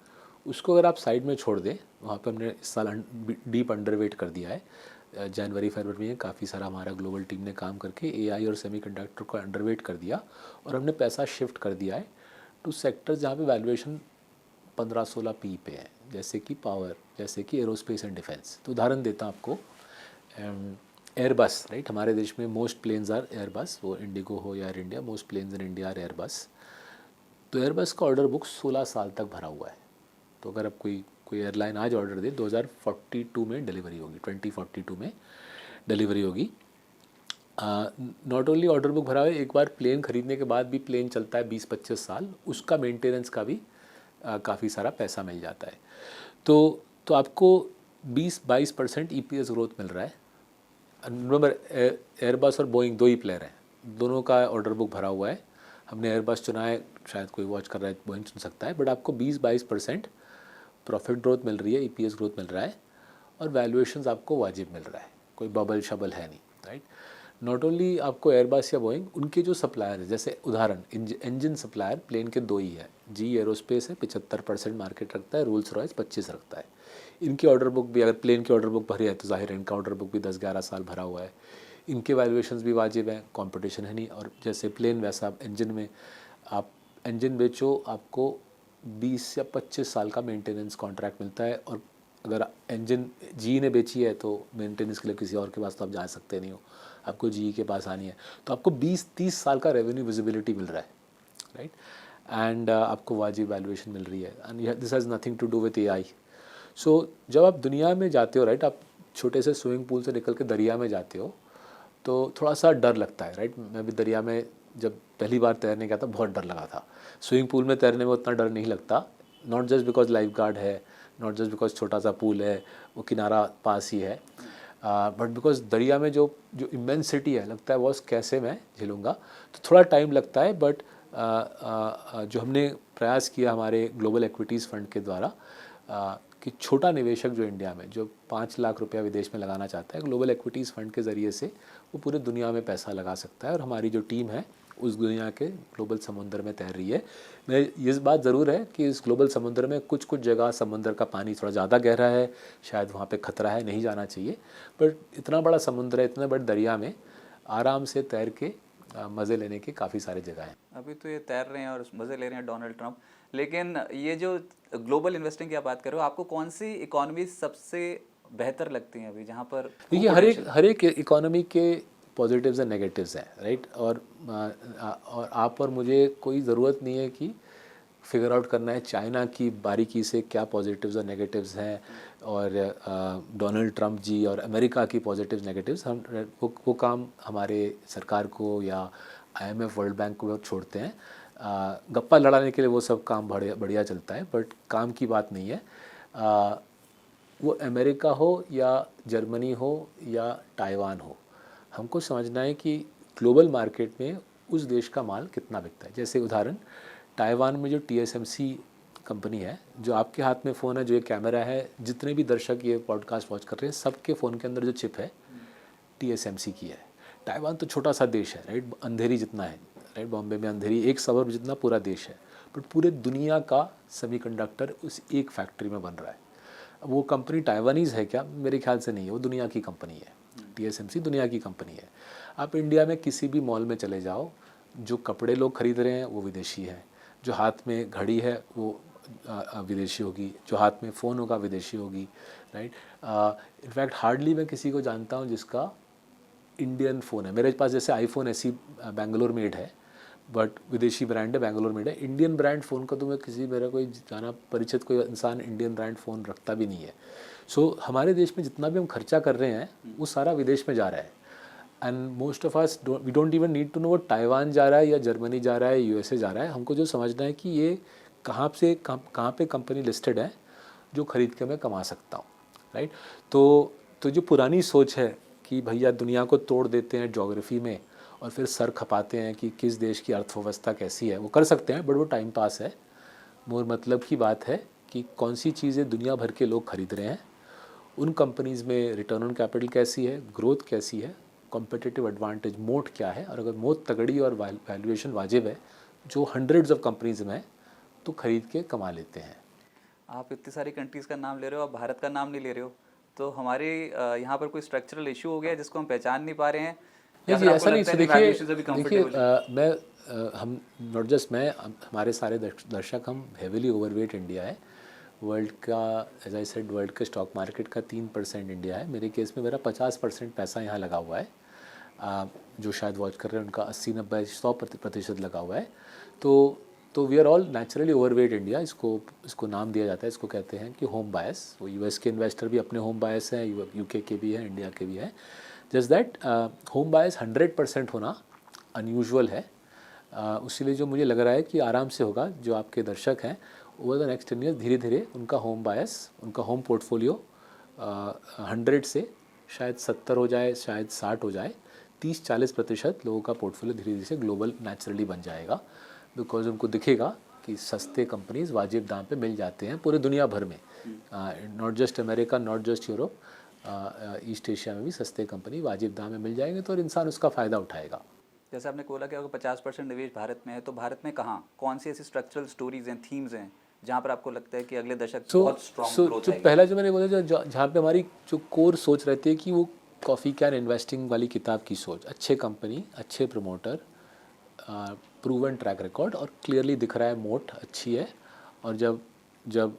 उसको अगर आप साइड में छोड़ दें, वहाँ पे हमने इस साल डीप अंडरवेट कर दिया है। जनवरी फरवरी में काफ़ी सारा हमारा ग्लोबल टीम ने काम करके AI और सेमीकंडक्टर को अंडरवेट कर दिया और हमने पैसा शिफ्ट कर दिया है टू सेक्टर्स जहाँ पे वैल्यूएशन 15-16 पी पे है, जैसे कि पावर, जैसे कि एरोस्पेस एंड डिफेंस। तो उदाहरण देता हूँ आपको, एयरबस, राइट। हमारे देश में मोस्ट प्लेन्स आर एयरबस, वो इंडिगो हो या Air India, most planes in India are Airbus. तो एयरबस का ऑर्डर बुक 16 साल तक भरा हुआ है। तो अगर अब कोई एयरलाइन आज ऑर्डर दे, 2042 में डिलीवरी होगी, 2042 में डिलीवरी होगी। नॉट ओनली ऑर्डर बुक भरा हुआ है, एक बार प्लेन खरीदने के बाद भी प्लेन चलता है 20-25 साल, उसका मेंटेनेंस का भी काफ़ी सारा पैसा मिल जाता है। तो आपको 20-22% EPS ग्रोथ मिल रहा है। रिमेंबर, एयरबस और बोइंग दो ही प्लेयर हैं, दोनों का ऑर्डर बुक भरा हुआ है। हमने एयरबस चुना है, शायद कोई वॉच कर रहा है बोइंग चुन सकता है, बट आपको 20-22% प्रॉफिट ग्रोथ मिल रही है, EPS ग्रोथ मिल रहा है और वैल्यूएशंस आपको वाजिब मिल रहा है, कोई बबल शबल है नहीं, राइट। नॉट ओनली आपको एयरबस या बोइंग, उनके जो सप्लायर है, जैसे उदाहरण इंजन सप्लायर प्लेन के दो ही है, जी एरोस्पेस है 75% मार्केट रखता है, रोल्स रॉयस 25 रखता है। इनकी ऑर्डर बुक भी, अगर प्लेन की ऑर्डर बुक भरी है तो जाहिर है इनका ऑर्डर बुक भी 10-11 साल भरा हुआ है, इनके वैल्यूएशंस भी वाजिब हैं, कंपटीशन है नहीं। और जैसे प्लेन वैसा आप इंजन में, आप इंजन बेचो, आपको 20 या 25 साल का मेंटेनेंस कॉन्ट्रैक्ट मिलता है। और अगर इंजन जी ने बेची है तो मेंटेनेंस के लिए किसी और के पास तो आप जा सकते नहीं हो, आपको जी के पास आनी है। तो आपको 20-30 साल का रेवेन्यू विजिबिलिटी मिल रहा है, राइट। एंड आपको वाजिब वैल्यूएशन मिल रही है, and this has nothing to do with AI। सो जब आप दुनिया में जाते हो, राइट, आप छोटे से स्विमिंग पूल से निकल के दरिया में जाते हो तो थोड़ा सा डर लगता है, राइट। मैं भी दरिया में जब पहली बार तैरने गया था बहुत डर लगा था। स्विमिंग पूल में तैरने में उतना डर नहीं लगता, not just because life guard है, नॉट जस्ट बिकॉज छोटा सा पूल है, वो किनारा पास ही है, बट बिकॉज दरिया में जो इमेंसिटी है, लगता है बॉस कैसे मैं झेलूँगा। तो थोड़ा टाइम लगता है, बट जो हमने प्रयास किया हमारे ग्लोबल एक्विटीज़ फंड के द्वारा कि छोटा निवेशक जो इंडिया में जो 5 लाख रुपया विदेश में लगाना चाहता है, ग्लोबल एक्विटीज़ फंड के ज़रिए से वो पूरे दुनिया में पैसा लगा सकता है। और हमारी जो टीम है उस दुनिया के ग्लोबल समुंदर में तैर रही है। मैं इस बात ज़रूर है कि इस ग्लोबल समुंदर में कुछ जगह समुंदर का पानी थोड़ा ज़्यादा गहरा है, शायद वहाँ पे ख़तरा है, नहीं जाना चाहिए, बट इतना बड़ा समुंदर है, इतने बड़े दरिया में आराम से तैर के मज़े लेने के काफ़ी सारे जगह हैं। अभी तो ये तैर रहे हैं और मज़े ले रहे हैं डोनाल्ड ट्रंप, लेकिन ये जो ग्लोबल इन्वेस्टिंग की आप बात कर रहे हो, आपको कौन सी इकोनॉमी सबसे बेहतर लगती है अभी जहाँ पर? देखिए, हर एक इकोनॉमी के पॉजिटिव्स एंड नेगेटिव्स हैं, राइट। और आप और मुझे कोई ज़रूरत नहीं है कि फिगर आउट करना है चाइना की बारीकी से क्या पॉजिटिव्स और नेगेटिव्स हैं, और डोनाल्ड ट्रंप जी और अमेरिका की पॉजिटिव्स नेगेटिव्स। हम वो काम हमारे सरकार को या IMF वर्ल्ड बैंक को छोड़ते हैं। गप्पा लड़ाने के लिए वो सब काम बढ़िया चलता है, बट काम की बात नहीं है। वो अमेरिका हो या जर्मनी हो या ताइवान हो, हमको समझना है कि ग्लोबल मार्केट में उस देश का माल कितना बिकता है। जैसे उदाहरण, ताइवान में जो TSMC कंपनी है, जो आपके हाथ में फ़ोन है, जो ये कैमरा है, जितने भी दर्शक ये पॉडकास्ट वॉच कर रहे हैं, सबके फ़ोन के अंदर जो चिप है TSMC की है। ताइवान तो छोटा सा देश है, राइट, अंधेरी जितना है, राइट, बॉम्बे में अंधेरी एक सबर्ब जितना पूरा देश है, बट पूरे दुनिया का सेमीकंडक्टर उस एक फैक्ट्री में बन रहा है। अब वो कंपनी ताइवानीज़ है क्या? मेरे ख्याल से नहीं है, वो दुनिया की कंपनी है। TSMC दुनिया की कंपनी है। आप इंडिया में किसी भी मॉल में चले जाओ, जो कपड़े लोग खरीद रहे हैं वो विदेशी है, जो हाथ में घड़ी है वो विदेशी होगी, जो हाथ में फ़ोन होगा विदेशी होगी, राइट। इनफैक्ट हार्डली मैं किसी को जानता हूँ जिसका इंडियन फ़ोन है। मेरे पास जैसे iPhone ऐसी बेंगलोर मेड है, बट विदेशी ब्रांड है, बेंगलोर मेड है। इंडियन ब्रांड फ़ोन का तो मैं मेरा कोई जाना परिचित कोई इंसान इंडियन ब्रांड फ़ोन रखता भी नहीं है। सो हमारे देश में जितना भी हम खर्चा कर रहे हैं वो सारा विदेश में जा रहा है, and most of us we don't even need to know वो ताइवान जा रहा है या जर्मनी जा रहा है, USA जा रहा है। हमको जो समझना है कि ये कहाँ पे कंपनी लिस्टेड है जो ख़रीद के मैं कमा सकता हूँ, राइट। तो जो पुरानी सोच है कि भैया दुनिया को तोड़ देते हैं ज्योग्राफी में और फिर सर खपाते हैं कि किस देश की अर्थव्यवस्था कैसी है, वो कर सकते हैं, बट वो टाइम पास है। मोर मतलब की बात है कि कौन सी चीज़ें दुनिया भर के लोग खरीद रहे हैं, उन कंपनीज़ में रिटर्न ऑन कैपिटल कैसी है, ग्रोथ कैसी है, कॉम्पिटिटिव एडवांटेज, मोट क्या है, और अगर मोट तगड़ी और वैल्यूएशन वाजिब है जो हंड्रेड्स ऑफ कंपनीज़ में है, तो ख़रीद के कमा लेते हैं। आप इतनी सारी कंट्रीज़ का नाम ले रहे हो, आप भारत का नाम नहीं ले रहे हो, तो हमारे यहाँ पर कोई स्ट्रक्चरल इशू हो गया है जिसको हम पहचान नहीं पा रहे हैं? नहीं जी, ऐसा नहीं। देखिए है? हम नॉट जस्ट मैं, हमारे सारे दर्शक, हम हेविली ओवरवेट इंडिया है। वर्ल्ड का, एज आई सेड, वर्ल्ड के स्टॉक मार्केट का 3% इंडिया है। मेरे केस में मेरा 50% पैसा यहाँ लगा हुआ है। जो शायद वॉच कर रहे हैं उनका 80-90-100% लगा हुआ है। तो we are all naturally overweight India. इसको नाम दिया जाता है, इसको कहते हैं कि होम बायस। वो यूएस के इन्वेस्टर भी अपने होम बायस हैं, यूके के भी हैं, इंडिया के भी हैं। जस्ट दैट होम बायस 100% होना अनयूजुअल है। उसीलिए जो मुझे लग रहा है कि आराम से होगा, जो आपके दर्शक हैं, ओवर द नेक्स्ट 10 ईयर्स धीरे धीरे उनका होम बायस, उनका होम पोर्टफोलियो 100 से शायद 70 हो जाए, शायद 60 हो जाए, 30-40% लोगों का पोर्टफोलियो धीरे धीरे से ग्लोबल नेचुरली बन जाएगा। बिकॉज उनको दिखेगा कि सस्ते कंपनीज वाजिब दाम पे मिल जाते हैं पूरे दुनिया भर में, not just America, not just Europe, east Asia में भी सस्ते कंपनी वाजिब दाम में मिल जाएंगे, तो इंसान उसका फ़ायदा उठाएगा। जैसे आपने बोला कि अगर 50% निवेश भारत में है, तो भारत में कहाँ, कौन सी ऐसी स्ट्रक्चरल स्टोरीज हैं, थीम्स हैं जहाँ पर आपको लगता है कि अगले दशक बहुत स्ट्रॉन्ग ग्रोथ आएगी? पहला जो मैंने बोला, जहाँ पे हमारी जो कोर सोच रहती है कि वो कॉफ़ी कैन इन्वेस्टिंग वाली किताब की सोच, अच्छे कंपनी, अच्छे प्रमोटर, प्रूवन ट्रैक रिकॉर्ड, और क्लियरली दिख रहा है मोट अच्छी है, और जब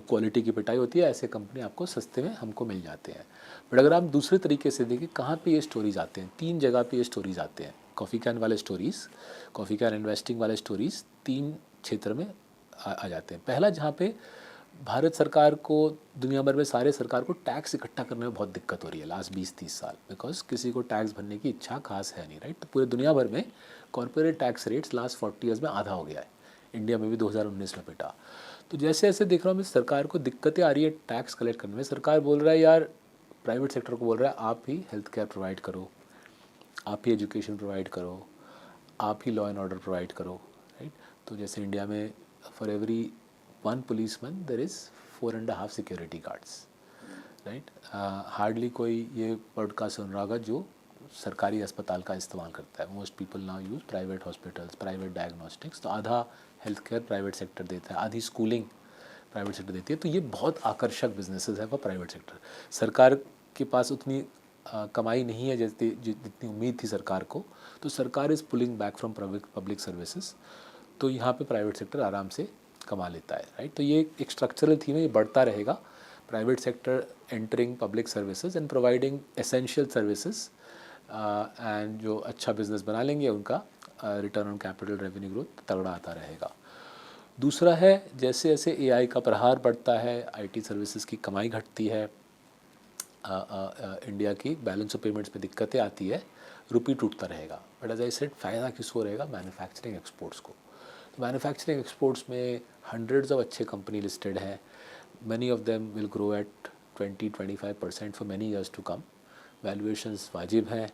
क्वालिटी की पिटाई होती है, ऐसे कंपनी आपको सस्ते में हमको मिल जाते हैं। बट अगर आप दूसरे तरीके से देखें, कहाँ पे ये स्टोरीज आते हैं, 3 जगह पे ये स्टोरीज आते हैं। कॉफ़ी कैन वाले स्टोरीज़, कॉफ़ी कैन इन्वेस्टिंग वाले स्टोरीज़ 3 क्षेत्र में आ जाते हैं। पहला, जहाँ पे भारत सरकार को, दुनिया भर में सारे सरकार को टैक्स इकट्ठा करने में बहुत दिक्कत हो रही है लास्ट 20-30 साल, बिकॉज किसी को टैक्स भरने की इच्छा खास है नहीं, राइट। तो पूरे दुनिया भर में corporate tax rates last 40 years में आधा हो गया है। इंडिया में भी 2019 में पिटा। तो जैसे ऐसे देख रहा हूँ मैं, सरकार को दिक्कतें आ रही है टैक्स कलेक्ट करने में। सरकार बोल रहा है यार, प्राइवेट सेक्टर को बोल रहा है आप ही हेल्थ केयर प्रोवाइड करो, आप ही एजुकेशन प्रोवाइड करो, आप ही लॉ एंड ऑर्डर प्रोवाइड करो, राइट। तो जैसे इंडिया में for every 1 policeman there is 4.5 security guards, right. Hardly कोई ये पॉडकास्ट सुन रहा होगा जो सरकारी अस्पताल का इस्तेमाल करता है। Most people now use private hospitals, private diagnostics. तो आधा हेल्थ केयर प्राइवेट सेक्टर देता है, आधी स्कूलिंग प्राइवेट सेक्टर देती है। तो ये बहुत आकर्षक बिजनेसेस है फॉर प्राइवेट सेक्टर। सरकार के पास उतनी कमाई नहीं है जितनी उम्मीद थी सरकार को, तो सरकार is pulling back from public services. तो यहाँ पे प्राइवेट सेक्टर आराम से कमा लेता है, राइट। तो ये एक स्ट्रक्चरल थीम है, ये बढ़ता रहेगा। Private sector entering public services and providing essential services, and जो अच्छा बिजनेस बना लेंगे उनका return on capital, revenue growth तगड़ा आता रहेगा। दूसरा है, जैसे जैसे एआई का प्रहार बढ़ता है, आईटी सर्विसेज की कमाई घटती है, इंडिया की बैलेंस ऑफ पेमेंट्स में दिक्कतें आती है, रुपी टूटता रहेगा। बट एज आई सेड, फ़ायदा किसको रहेगा? मैन्युफैक्चरिंग एक्सपोर्ट्स को। तो मैन्युफैक्चरिंग एक्सपोर्ट्स में हंड्रेड्स ऑफ अच्छे कंपनी लिस्टेड हैं। Many of them will grow at 20-25% for many years to come. Valuations वाजिब हैं,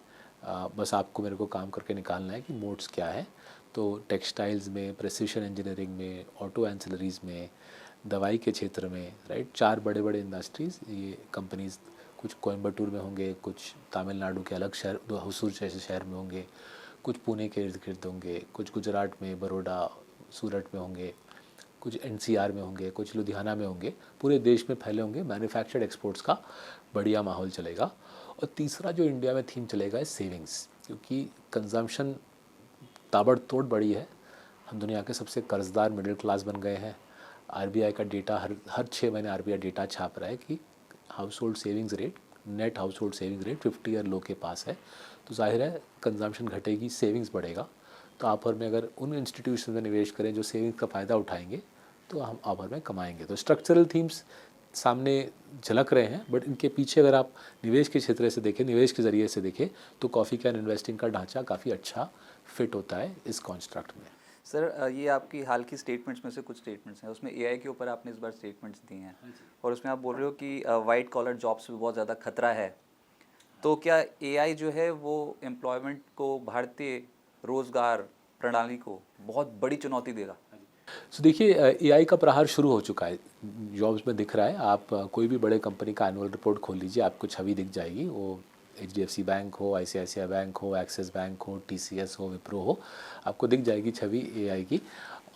बस आपको मेरे को काम करके निकालना है कि मोड्स क्या है। तो टेक्सटाइल्स में, प्रेसिशन इंजीनियरिंग में, ऑटो एंसिलरीज में, दवाई के क्षेत्र में, राइट, 4 बड़े बड़े इंडस्ट्रीज़, ये कंपनीज़ कुछ कोयम्बटूर में होंगे, कुछ तमिलनाडु के अलग शहर, हुसूर जैसे शहर में होंगे, कुछ पुणे के इर्द गिर्द होंगे, कुछ गुजरात में, बड़ौदा, सूरत में होंगे, कुछ एनसीआर में होंगे, कुछ लुधियाना में होंगे, पूरे देश में फैले होंगे। मैन्युफैक्चर्ड एक्सपोर्ट्स का बढ़िया माहौल चलेगा। और तीसरा जो इंडिया में थीम चलेगा है सेविंग्स, क्योंकि कंजम्पशन ताबड़तोड़ बढ़ी है। हम दुनिया के सबसे कर्जदार मिडिल क्लास बन गए हैं। आरबीआई का डेटा हर 6 महीने आरबीआई डेटा छाप रहा है कि household savings rate, net household savings rate 50 year low के पास है। तो जाहिर है कंजम्पशन घटेगी, सेविंग्स बढ़ेगा। तो आप और में अगर उन इंस्टीट्यूशन में निवेश करें जो सेविंग्स का फ़ायदा उठाएंगे, तो हम आप और में कमाएंगे। तो स्ट्रक्चरल थीम्स सामने झलक रहे हैं, बट इनके पीछे अगर आप निवेश के क्षेत्र से देखें, निवेश के ज़रिए से देखें, तो कॉफ़ी कैन इन्वेस्टिंग का ढांचा काफ़ी अच्छा फिट होता है इस कॉन्स्ट्रक्ट में। सर ये आपकी हाल की स्टेटमेंट्स में से कुछ स्टेटमेंट्स हैं, उसमें एआई के ऊपर आपने इस बार स्टेटमेंट्स दिए हैं और उसमें आप बोल रहे हो कि वाइट कॉलर जॉब्स पे बहुत ज़्यादा खतरा है। तो क्या एआई जो है वो एम्प्लॉयमेंट को, भारतीय रोज़गार प्रणाली को बहुत बड़ी चुनौती देगा? सो देखिए, एआई का प्रहार शुरू हो चुका है, जॉब्स में दिख रहा है। आप कोई भी बड़े कंपनी का एनुअल रिपोर्ट खोल लीजिए, आपको छवि दिख जाएगी। वो एचडीएफसी बैंक हो, आईसीआईसीआई बैंक हो, एक्सिस बैंक हो, टीसीएस हो, विप्रो हो, आपको दिख जाएगी छवि एआई की।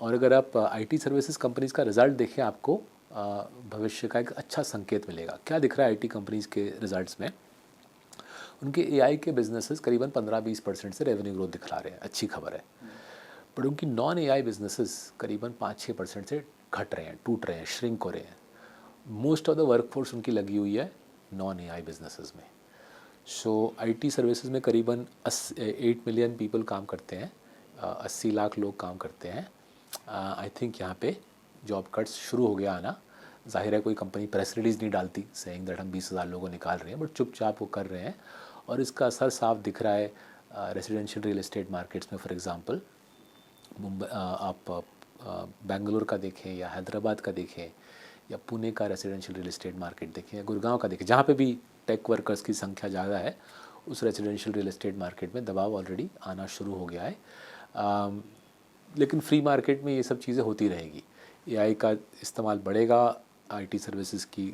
और अगर आप आईटी सर्विसेज कंपनीज़ का रिज़ल्ट देखें, आपको भविष्य का एक अच्छा संकेत मिलेगा। क्या दिख रहा है आईटी कंपनीज़ के रिज़ल्ट्स में? उनके एआई के बिजनेसेस करीबन 15-20% से रेवेन्यू ग्रोथ दिखला रहे हैं, अच्छी खबर है। बट उनकी नॉन एआई बिजनेसेस करीबन 5-6% से घट रहे हैं, टूट रहे हैं, श्रिंक हो रहे हैं। मोस्ट ऑफ द वर्कफोर्स उनकी लगी हुई है नॉन एआई बिजनेसेस में। सो आईटी सर्विसेज में करीबन 8 मिलियन पीपल काम करते हैं, 80 लाख लोग काम करते हैं। आई थिंक यहाँ पे जॉब कट्स शुरू हो गया आना। जाहिर है कोई कंपनी प्रेस रिलीज़ नहीं डालती सेइंग दैट हम 20,000 लोगों निकाल रहे हैं, बट चुपचाप वो कर रहे हैं और इसका असर साफ दिख रहा है रेजिडेंशियल रियल एस्टेट मार्केट्स में। फॉर एग्जांपल मुंबई, आप बेंगलोर का देखें या हैदराबाद का देखें या पुणे का रेजिडेंशियल रियल एस्टेट मार्केट देखें या गुड़गांव का देखें, जहाँ पे भी टेक वर्कर्स की संख्या ज़्यादा है, उस रेजिडेंशियल रियल एस्टेट मार्केट में दबाव ऑलरेडी आना शुरू हो गया है। लेकिन फ्री मार्केट में ये सब चीज़ें होती रहेगी। एआई का इस्तेमाल बढ़ेगा, आईटी सर्विसेज की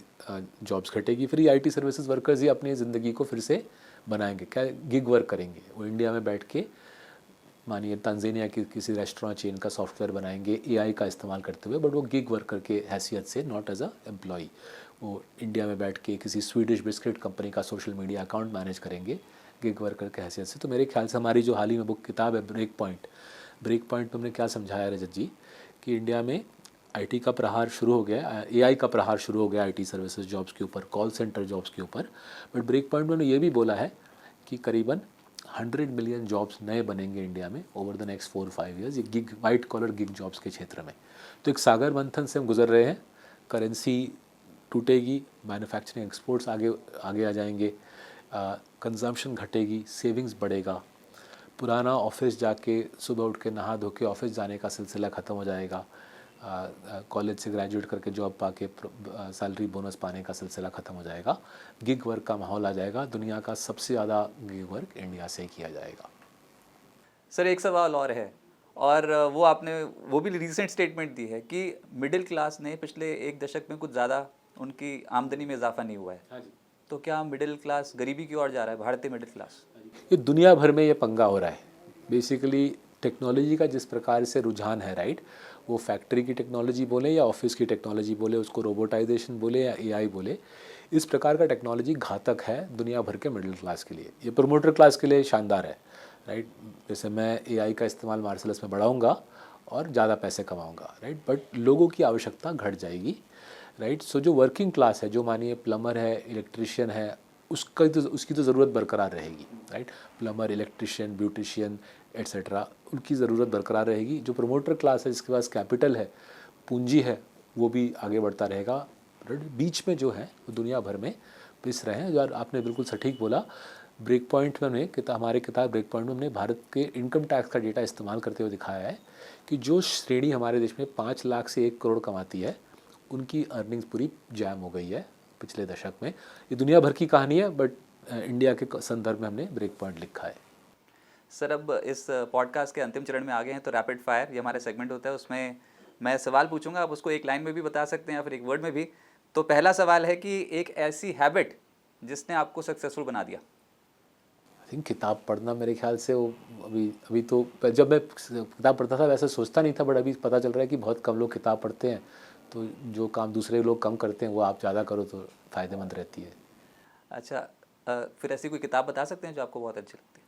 जॉब्स घटेगी, फिर आईटी सर्विसेज वर्कर्स ही अपनी ज़िंदगी को फिर से बनाएंगे। क्या गिग वर्क करेंगे, वो इंडिया में बैठ के मानिए तंजानिया की किसी रेस्टोरेंट चेन का सॉफ्टवेयर बनाएंगे एआई का इस्तेमाल करते हुए, बट वो गिग वर्कर के हैसियत से, नॉट एज अ एम्प्लॉई। वो इंडिया में बैठ के किसी स्वीडिश बिस्किट कंपनी का सोशल मीडिया अकाउंट मैनेज करेंगे गिग वर्कर के हैसियत से। तो मेरे ख्याल से हमारी जो हाल ही में बुक किताब है ब्रेक पॉइंट में हमने क्या समझाया रजत जी, कि इंडिया में आईटी का प्रहार शुरू हो गया, एआई का प्रहार शुरू हो गया आईटी सर्विसेज जॉब्स के ऊपर, कॉल सेंटर जॉब्स के ऊपर। बट ब्रेक पॉइंट में ये भी बोला है कि करीबन 100 मिलियन जॉब्स नए बनेंगे इंडिया में ओवर द नेक्स्ट 4-5 ईयर्स, ये gig, white collar gig jobs के क्षेत्र में। तो एक सागर मंथन से हम गुजर रहे हैं। करेंसी टूटेगी, मैन्युफैक्चरिंग एक्सपोर्ट्स आगे आ जाएंगे, कंजम्पशन घटेगी, सेविंग्स बढ़ेगा, पुराना ऑफिस जाके सुबह उठ के नहा धो के ऑफिस जाने का सिलसिला ख़त्म हो जाएगा, कॉलेज से ग्रेजुएट करके जॉब पाके सैलरी बोनस पाने का सिलसिला ख़त्म हो जाएगा, गिग वर्क का माहौल आ जाएगा। दुनिया का सबसे ज़्यादा गिग वर्क इंडिया से किया जाएगा। सर एक सवाल और है, और वो आपने वो भी रिसेंट स्टेटमेंट दी है कि मिडिल क्लास ने पिछले 1 दशक में कुछ ज़्यादा उनकी आमदनी में इजाफा नहीं हुआ है। हाँ जी। तो क्या मिडिल क्लास गरीबी की ओर जा रहा है, भारतीय मिडिल क्लास? ये दुनिया भर में ये पंगा हो रहा है। बेसिकली टेक्नोलॉजी का जिस प्रकार से रुझान है, राइट, वो फैक्ट्री की टेक्नोलॉजी बोले या ऑफिस की टेक्नोलॉजी बोले, उसको रोबोटाइजेशन बोले या एआई बोले, इस प्रकार का टेक्नोलॉजी घातक है दुनिया भर के मिडिल क्लास के लिए। ये प्रमोटर क्लास के लिए शानदार है, राइट। जैसे मैं एआई का इस्तेमाल मार्सलस में बढ़ाऊंगा और ज़्यादा पैसे कमाऊंगा, राइट, बट लोगों की आवश्यकता घट जाएगी, राइट। सो जो वर्किंग क्लास है, जो मानिए प्लम्बर है, इलेक्ट्रिशियन है, उसकी तो ज़रूरत बरकरार रहेगी, right. Plumber, electrician, beautician etcetera, उनकी ज़रूरत बरकरार रहेगी। जो प्रमोटर क्लास है, जिसके पास कैपिटल है, पूंजी है, वो भी आगे बढ़ता रहेगा। बीच में जो है वो दुनिया भर में पिस रहे हैं। जो आपने बिल्कुल सटीक बोला, ब्रेक पॉइंट में हमने हमारे किताब ब्रेक पॉइंट में हमने भारत के इनकम टैक्स का डेटा इस्तेमाल करते हुए दिखाया है कि जो श्रेणी हमारे देश में 5 लाख से 1 करोड़ कमाती है, उनकी अर्निंग्स पूरी जैम हो गई है पिछले दशक में। ये दुनिया भर की कहानी है, बट इंडिया के संदर्भ में हमने ब्रेक पॉइंट लिखा है। सर अब इस पॉडकास्ट के अंतिम चरण में आ गए हैं, तो रैपिड फायर ये हमारे सेगमेंट होता है, उसमें मैं सवाल पूछूंगा, आप उसको एक लाइन में भी बता सकते हैं या फिर एक वर्ड में भी। तो पहला सवाल है कि एक ऐसी हैबिट जिसने आपको सक्सेसफुल बना दिया। आई थिंक किताब पढ़ना, मेरे ख्याल से वो अभी तो, जब मैं किताब पढ़ता था वैसे सोचता नहीं था, बट अभी पता चल रहा है कि बहुत कम लोग किताब पढ़ते हैं। तो जो काम दूसरे लोग कम करते हैं वो आप ज़्यादा करो तो फ़ायदेमंद रहती है। अच्छा, फिर ऐसी कोई किताब बता सकते हैं जो आपको बहुत अच्छी लगती है?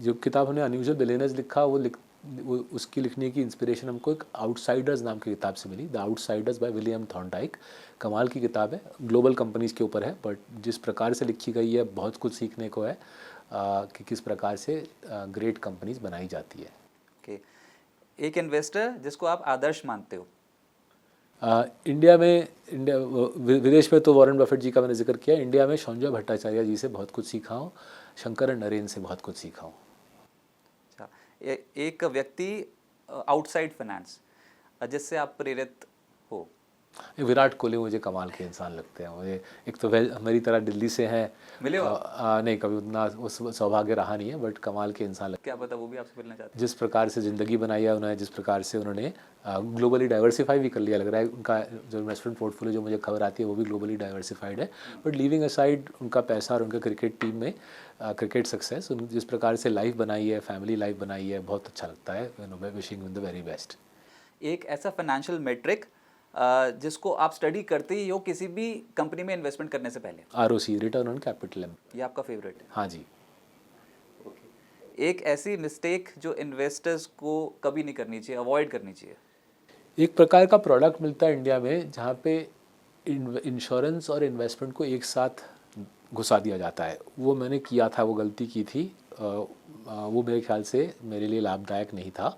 जो किताब हमने अनयूजुअल बिलियनर्स लिखा, वो उसकी लिखने की इंस्पिरेशन हमको एक आउटसाइडर्स नाम की किताब से मिली। The outsiders by William Thorndike. कमाल की किताब है, ग्लोबल कंपनीज़ के ऊपर है, बट जिस प्रकार से लिखी गई है बहुत कुछ सीखने को है कि किस प्रकार से ग्रेट कंपनीज बनाई जाती है। ओके, एक इन्वेस्टर जिसको आप आदर्श मानते हो? विदेश में तो वॉरेन बफेट जी का मैंने जिक्र किया। इंडिया में संजय भट्टाचार्य जी से बहुत कुछ सीखा हूँ, शंकर नरेन से बहुत कुछ सीखा हूँ। अच्छा, एक व्यक्ति आउटसाइड फाइनेंस जिससे आप प्रेरित हो? विराट कोहली मुझे कमाल के इंसान लगते हैं मुझे। एक तो मेरी तरह दिल्ली से हैं। मिले हो? नहीं, कभी उतना उस सौभाग्य रहा नहीं है, बट कमाल के इंसान लगते क्या पता वो भी आपसे मिलना चाहते हैं। जिस प्रकार से ज़िंदगी बनाई है उन्होंने, जिस प्रकार से उन्होंने ग्लोबली डाइवर्सिफाई भी कर लिया, लग रहा है उनका जो इन्वेस्टमेंट पोर्टफोलियो जो मुझे खबर आती है वो भी ग्लोबली डाइवर्सिफाइड है। बट लीविंग असाइड उनका पैसा और उनका क्रिकेट टीम में क्रिकेट सक्सेस, जिस प्रकार से लाइफ बनाई है, फैमिली लाइफ बनाई है, बहुत अच्छा लगता है। Wishing in the very best. एक ऐसा फाइनेंशियल मेट्रिक जिसको आप स्टडी करते ही हो किसी भी कंपनी में इन्वेस्टमेंट करने से पहले? ROC, return on capital. ये आपका फेवरेट है? हाँ जी। एक ऐसी मिस्टेक जो इन्वेस्टर्स को कभी नहीं करनी चाहिए, अवॉइड करनी चाहिए? एक प्रकार का प्रोडक्ट मिलता है इंडिया में जहाँ पे इंश्योरेंस और इन्वेस्टमेंट को एक साथ घुसा दिया जाता है। वो मैंने किया था, वो गलती की थी। वो मेरे ख्याल से मेरे लिए लाभदायक नहीं था।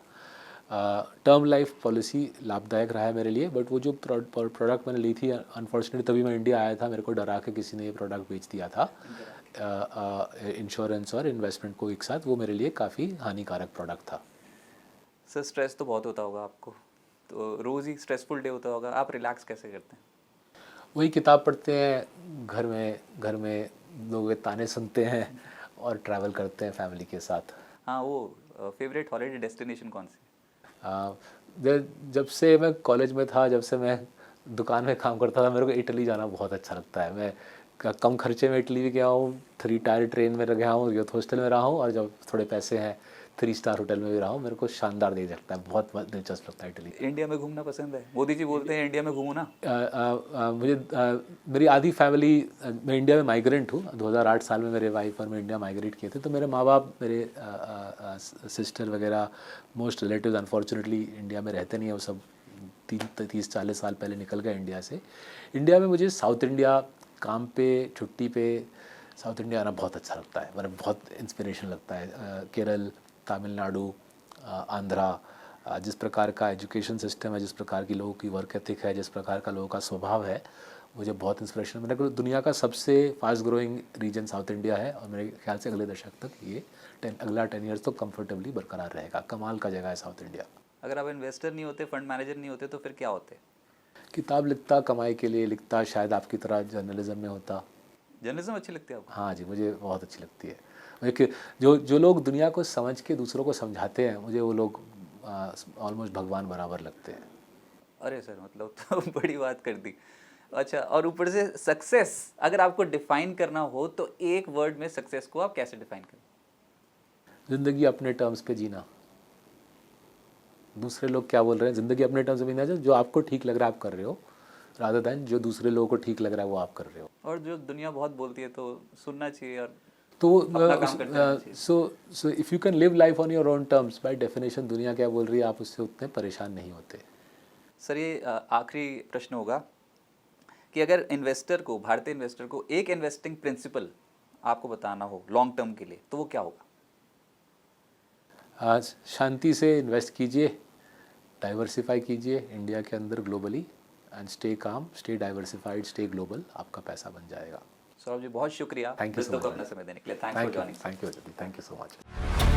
टर्म लाइफ पॉलिसी लाभदायक रहा है मेरे लिए, बट वो जो प्रोडक्ट मैंने ली थी, अनफॉर्चुनेटली तभी मैं इंडिया आया था, मेरे को डरा के किसी ने ये प्रोडक्ट बेच दिया था, इंश्योरेंस और इन्वेस्टमेंट को एक साथ। वो मेरे लिए काफ़ी हानिकारक प्रोडक्ट था। सर स्ट्रेस तो बहुत होता होगा आपको, तो रोज़ ही स्ट्रेसफुल डे होता होगा, आप रिलैक्स कैसे करते हैं? वही किताब पढ़ते हैं, घर में लोगों के ताने सुनते हैं और ट्रैवल करते हैं फैमिली के साथ। हाँ, वो फेवरेट हॉलीडे डेस्टिनेशन कौन सी? जब से मैं कॉलेज में था, जब से मैं दुकान में काम करता था, मेरे को इटली जाना बहुत अच्छा लगता है। मैं कम खर्चे में इटली भी गया हूँ, 3 टायर ट्रेन में गया हूँ, यूथ हॉस्टल में रहा हूँ, और जब थोड़े पैसे हैं 3 स्टार होटल में भी रहा हूँ। मेरे को शानदार दे सकता है, बहुत दिलचस्प लगता है इटली। इंडिया में घूमना पसंद है? मोदी जी बोलते हैं इंडिया में घूमो ना। मेरी आधी फैमिली, मैं इंडिया में माइग्रेंट हूँ। 2008 साल में मेरे वाइफ और मैं इंडिया माइग्रेट किए थे, तो मेरे माँ बाप, मेरे सिस्टर वगैरह, मोस्ट रिलेटिव्स अनफॉर्चुनेटली इंडिया में रहते नहीं है। वो सब 30-40 साल पहले निकल गए इंडिया से। इंडिया में मुझे साउथ इंडिया, काम पे, छुट्टी पे साउथ इंडिया आना बहुत अच्छा लगता है, मतलब बहुत इंस्पिरेशन लगता है। केरल, तमिलनाडु, आंध्रा, जिस प्रकार का एजुकेशन सिस्टम है, जिस प्रकार की लोगों की वर्क एथिक है, जिस प्रकार का लोगों का स्वभाव है, मुझे बहुत इंस्पिरेशन। मेरे को दुनिया का सबसे fast growing region South India है, और मेरे ख्याल से अगले दशक तक ये अगला 10 ईयर्स तो कंफर्टेबली बरकरार रहेगा। कमाल का जगह है साउथ इंडिया। अगर आप इन्वेस्टर नहीं होते, फंड मैनेजर नहीं होते, तो फिर क्या होते? किताब लिखता, कमाई के लिए लिखता, शायद आपकी तरह जर्नलिज्म में होता। जर्नलिज्म अच्छी लगती है आपको? हाँ जी, मुझे बहुत अच्छी लगती है। जो लोग दुनिया को समझ के दूसरों को समझाते हैं, मुझे वो लोग ऑलमोस्ट भगवान बराबर लगते हैं। अरे सर, मतलब तो बड़ी बात कर दी। अच्छा, और ऊपर से सक्सेस अगर आपको डिफाइन करना हो तो एक वर्ड में सक्सेस को आप कैसे डिफाइन करें? ज़िंदगी अपने टर्म्स पे जीना। दूसरे लोग क्या बोल रहे हैं, ज़िंदगी अपने टर्म्स पे जीना, जो आपको ठीक लग रहा है आप कर रहे हो, रादर दैन जो दूसरे लोगों को ठीक लग रहा है वो आप कर रहे हो। और जो दुनिया बहुत बोलती है तो सुनना चाहिए और तो अपना काम करते रहना चाहिए। So if you can live life on your own terms, by definition दुनिया क्या बोल रही है आप उससे उतने परेशान नहीं होते। सर, ये आखिरी प्रश्न होगा कि अगर इन्वेस्टर को, भारतीय इन्वेस्टर को एक इन्वेस्टिंग प्रिंसिपल आपको बताना हो लॉन्ग टर्म के लिए, तो वो क्या होगा? आज शांति से इन्वेस्ट कीजिए, डाइवर्सिफाई कीजिए इंडिया के अंदर globally, and stay calm, stay diversified, stay global, आपका पैसा बन जाएगा। सौरभ जी, बहुत शुक्रिया थैंक यू सो मच अपना समय देने के लिए। Thanks for joining. Thank you so much.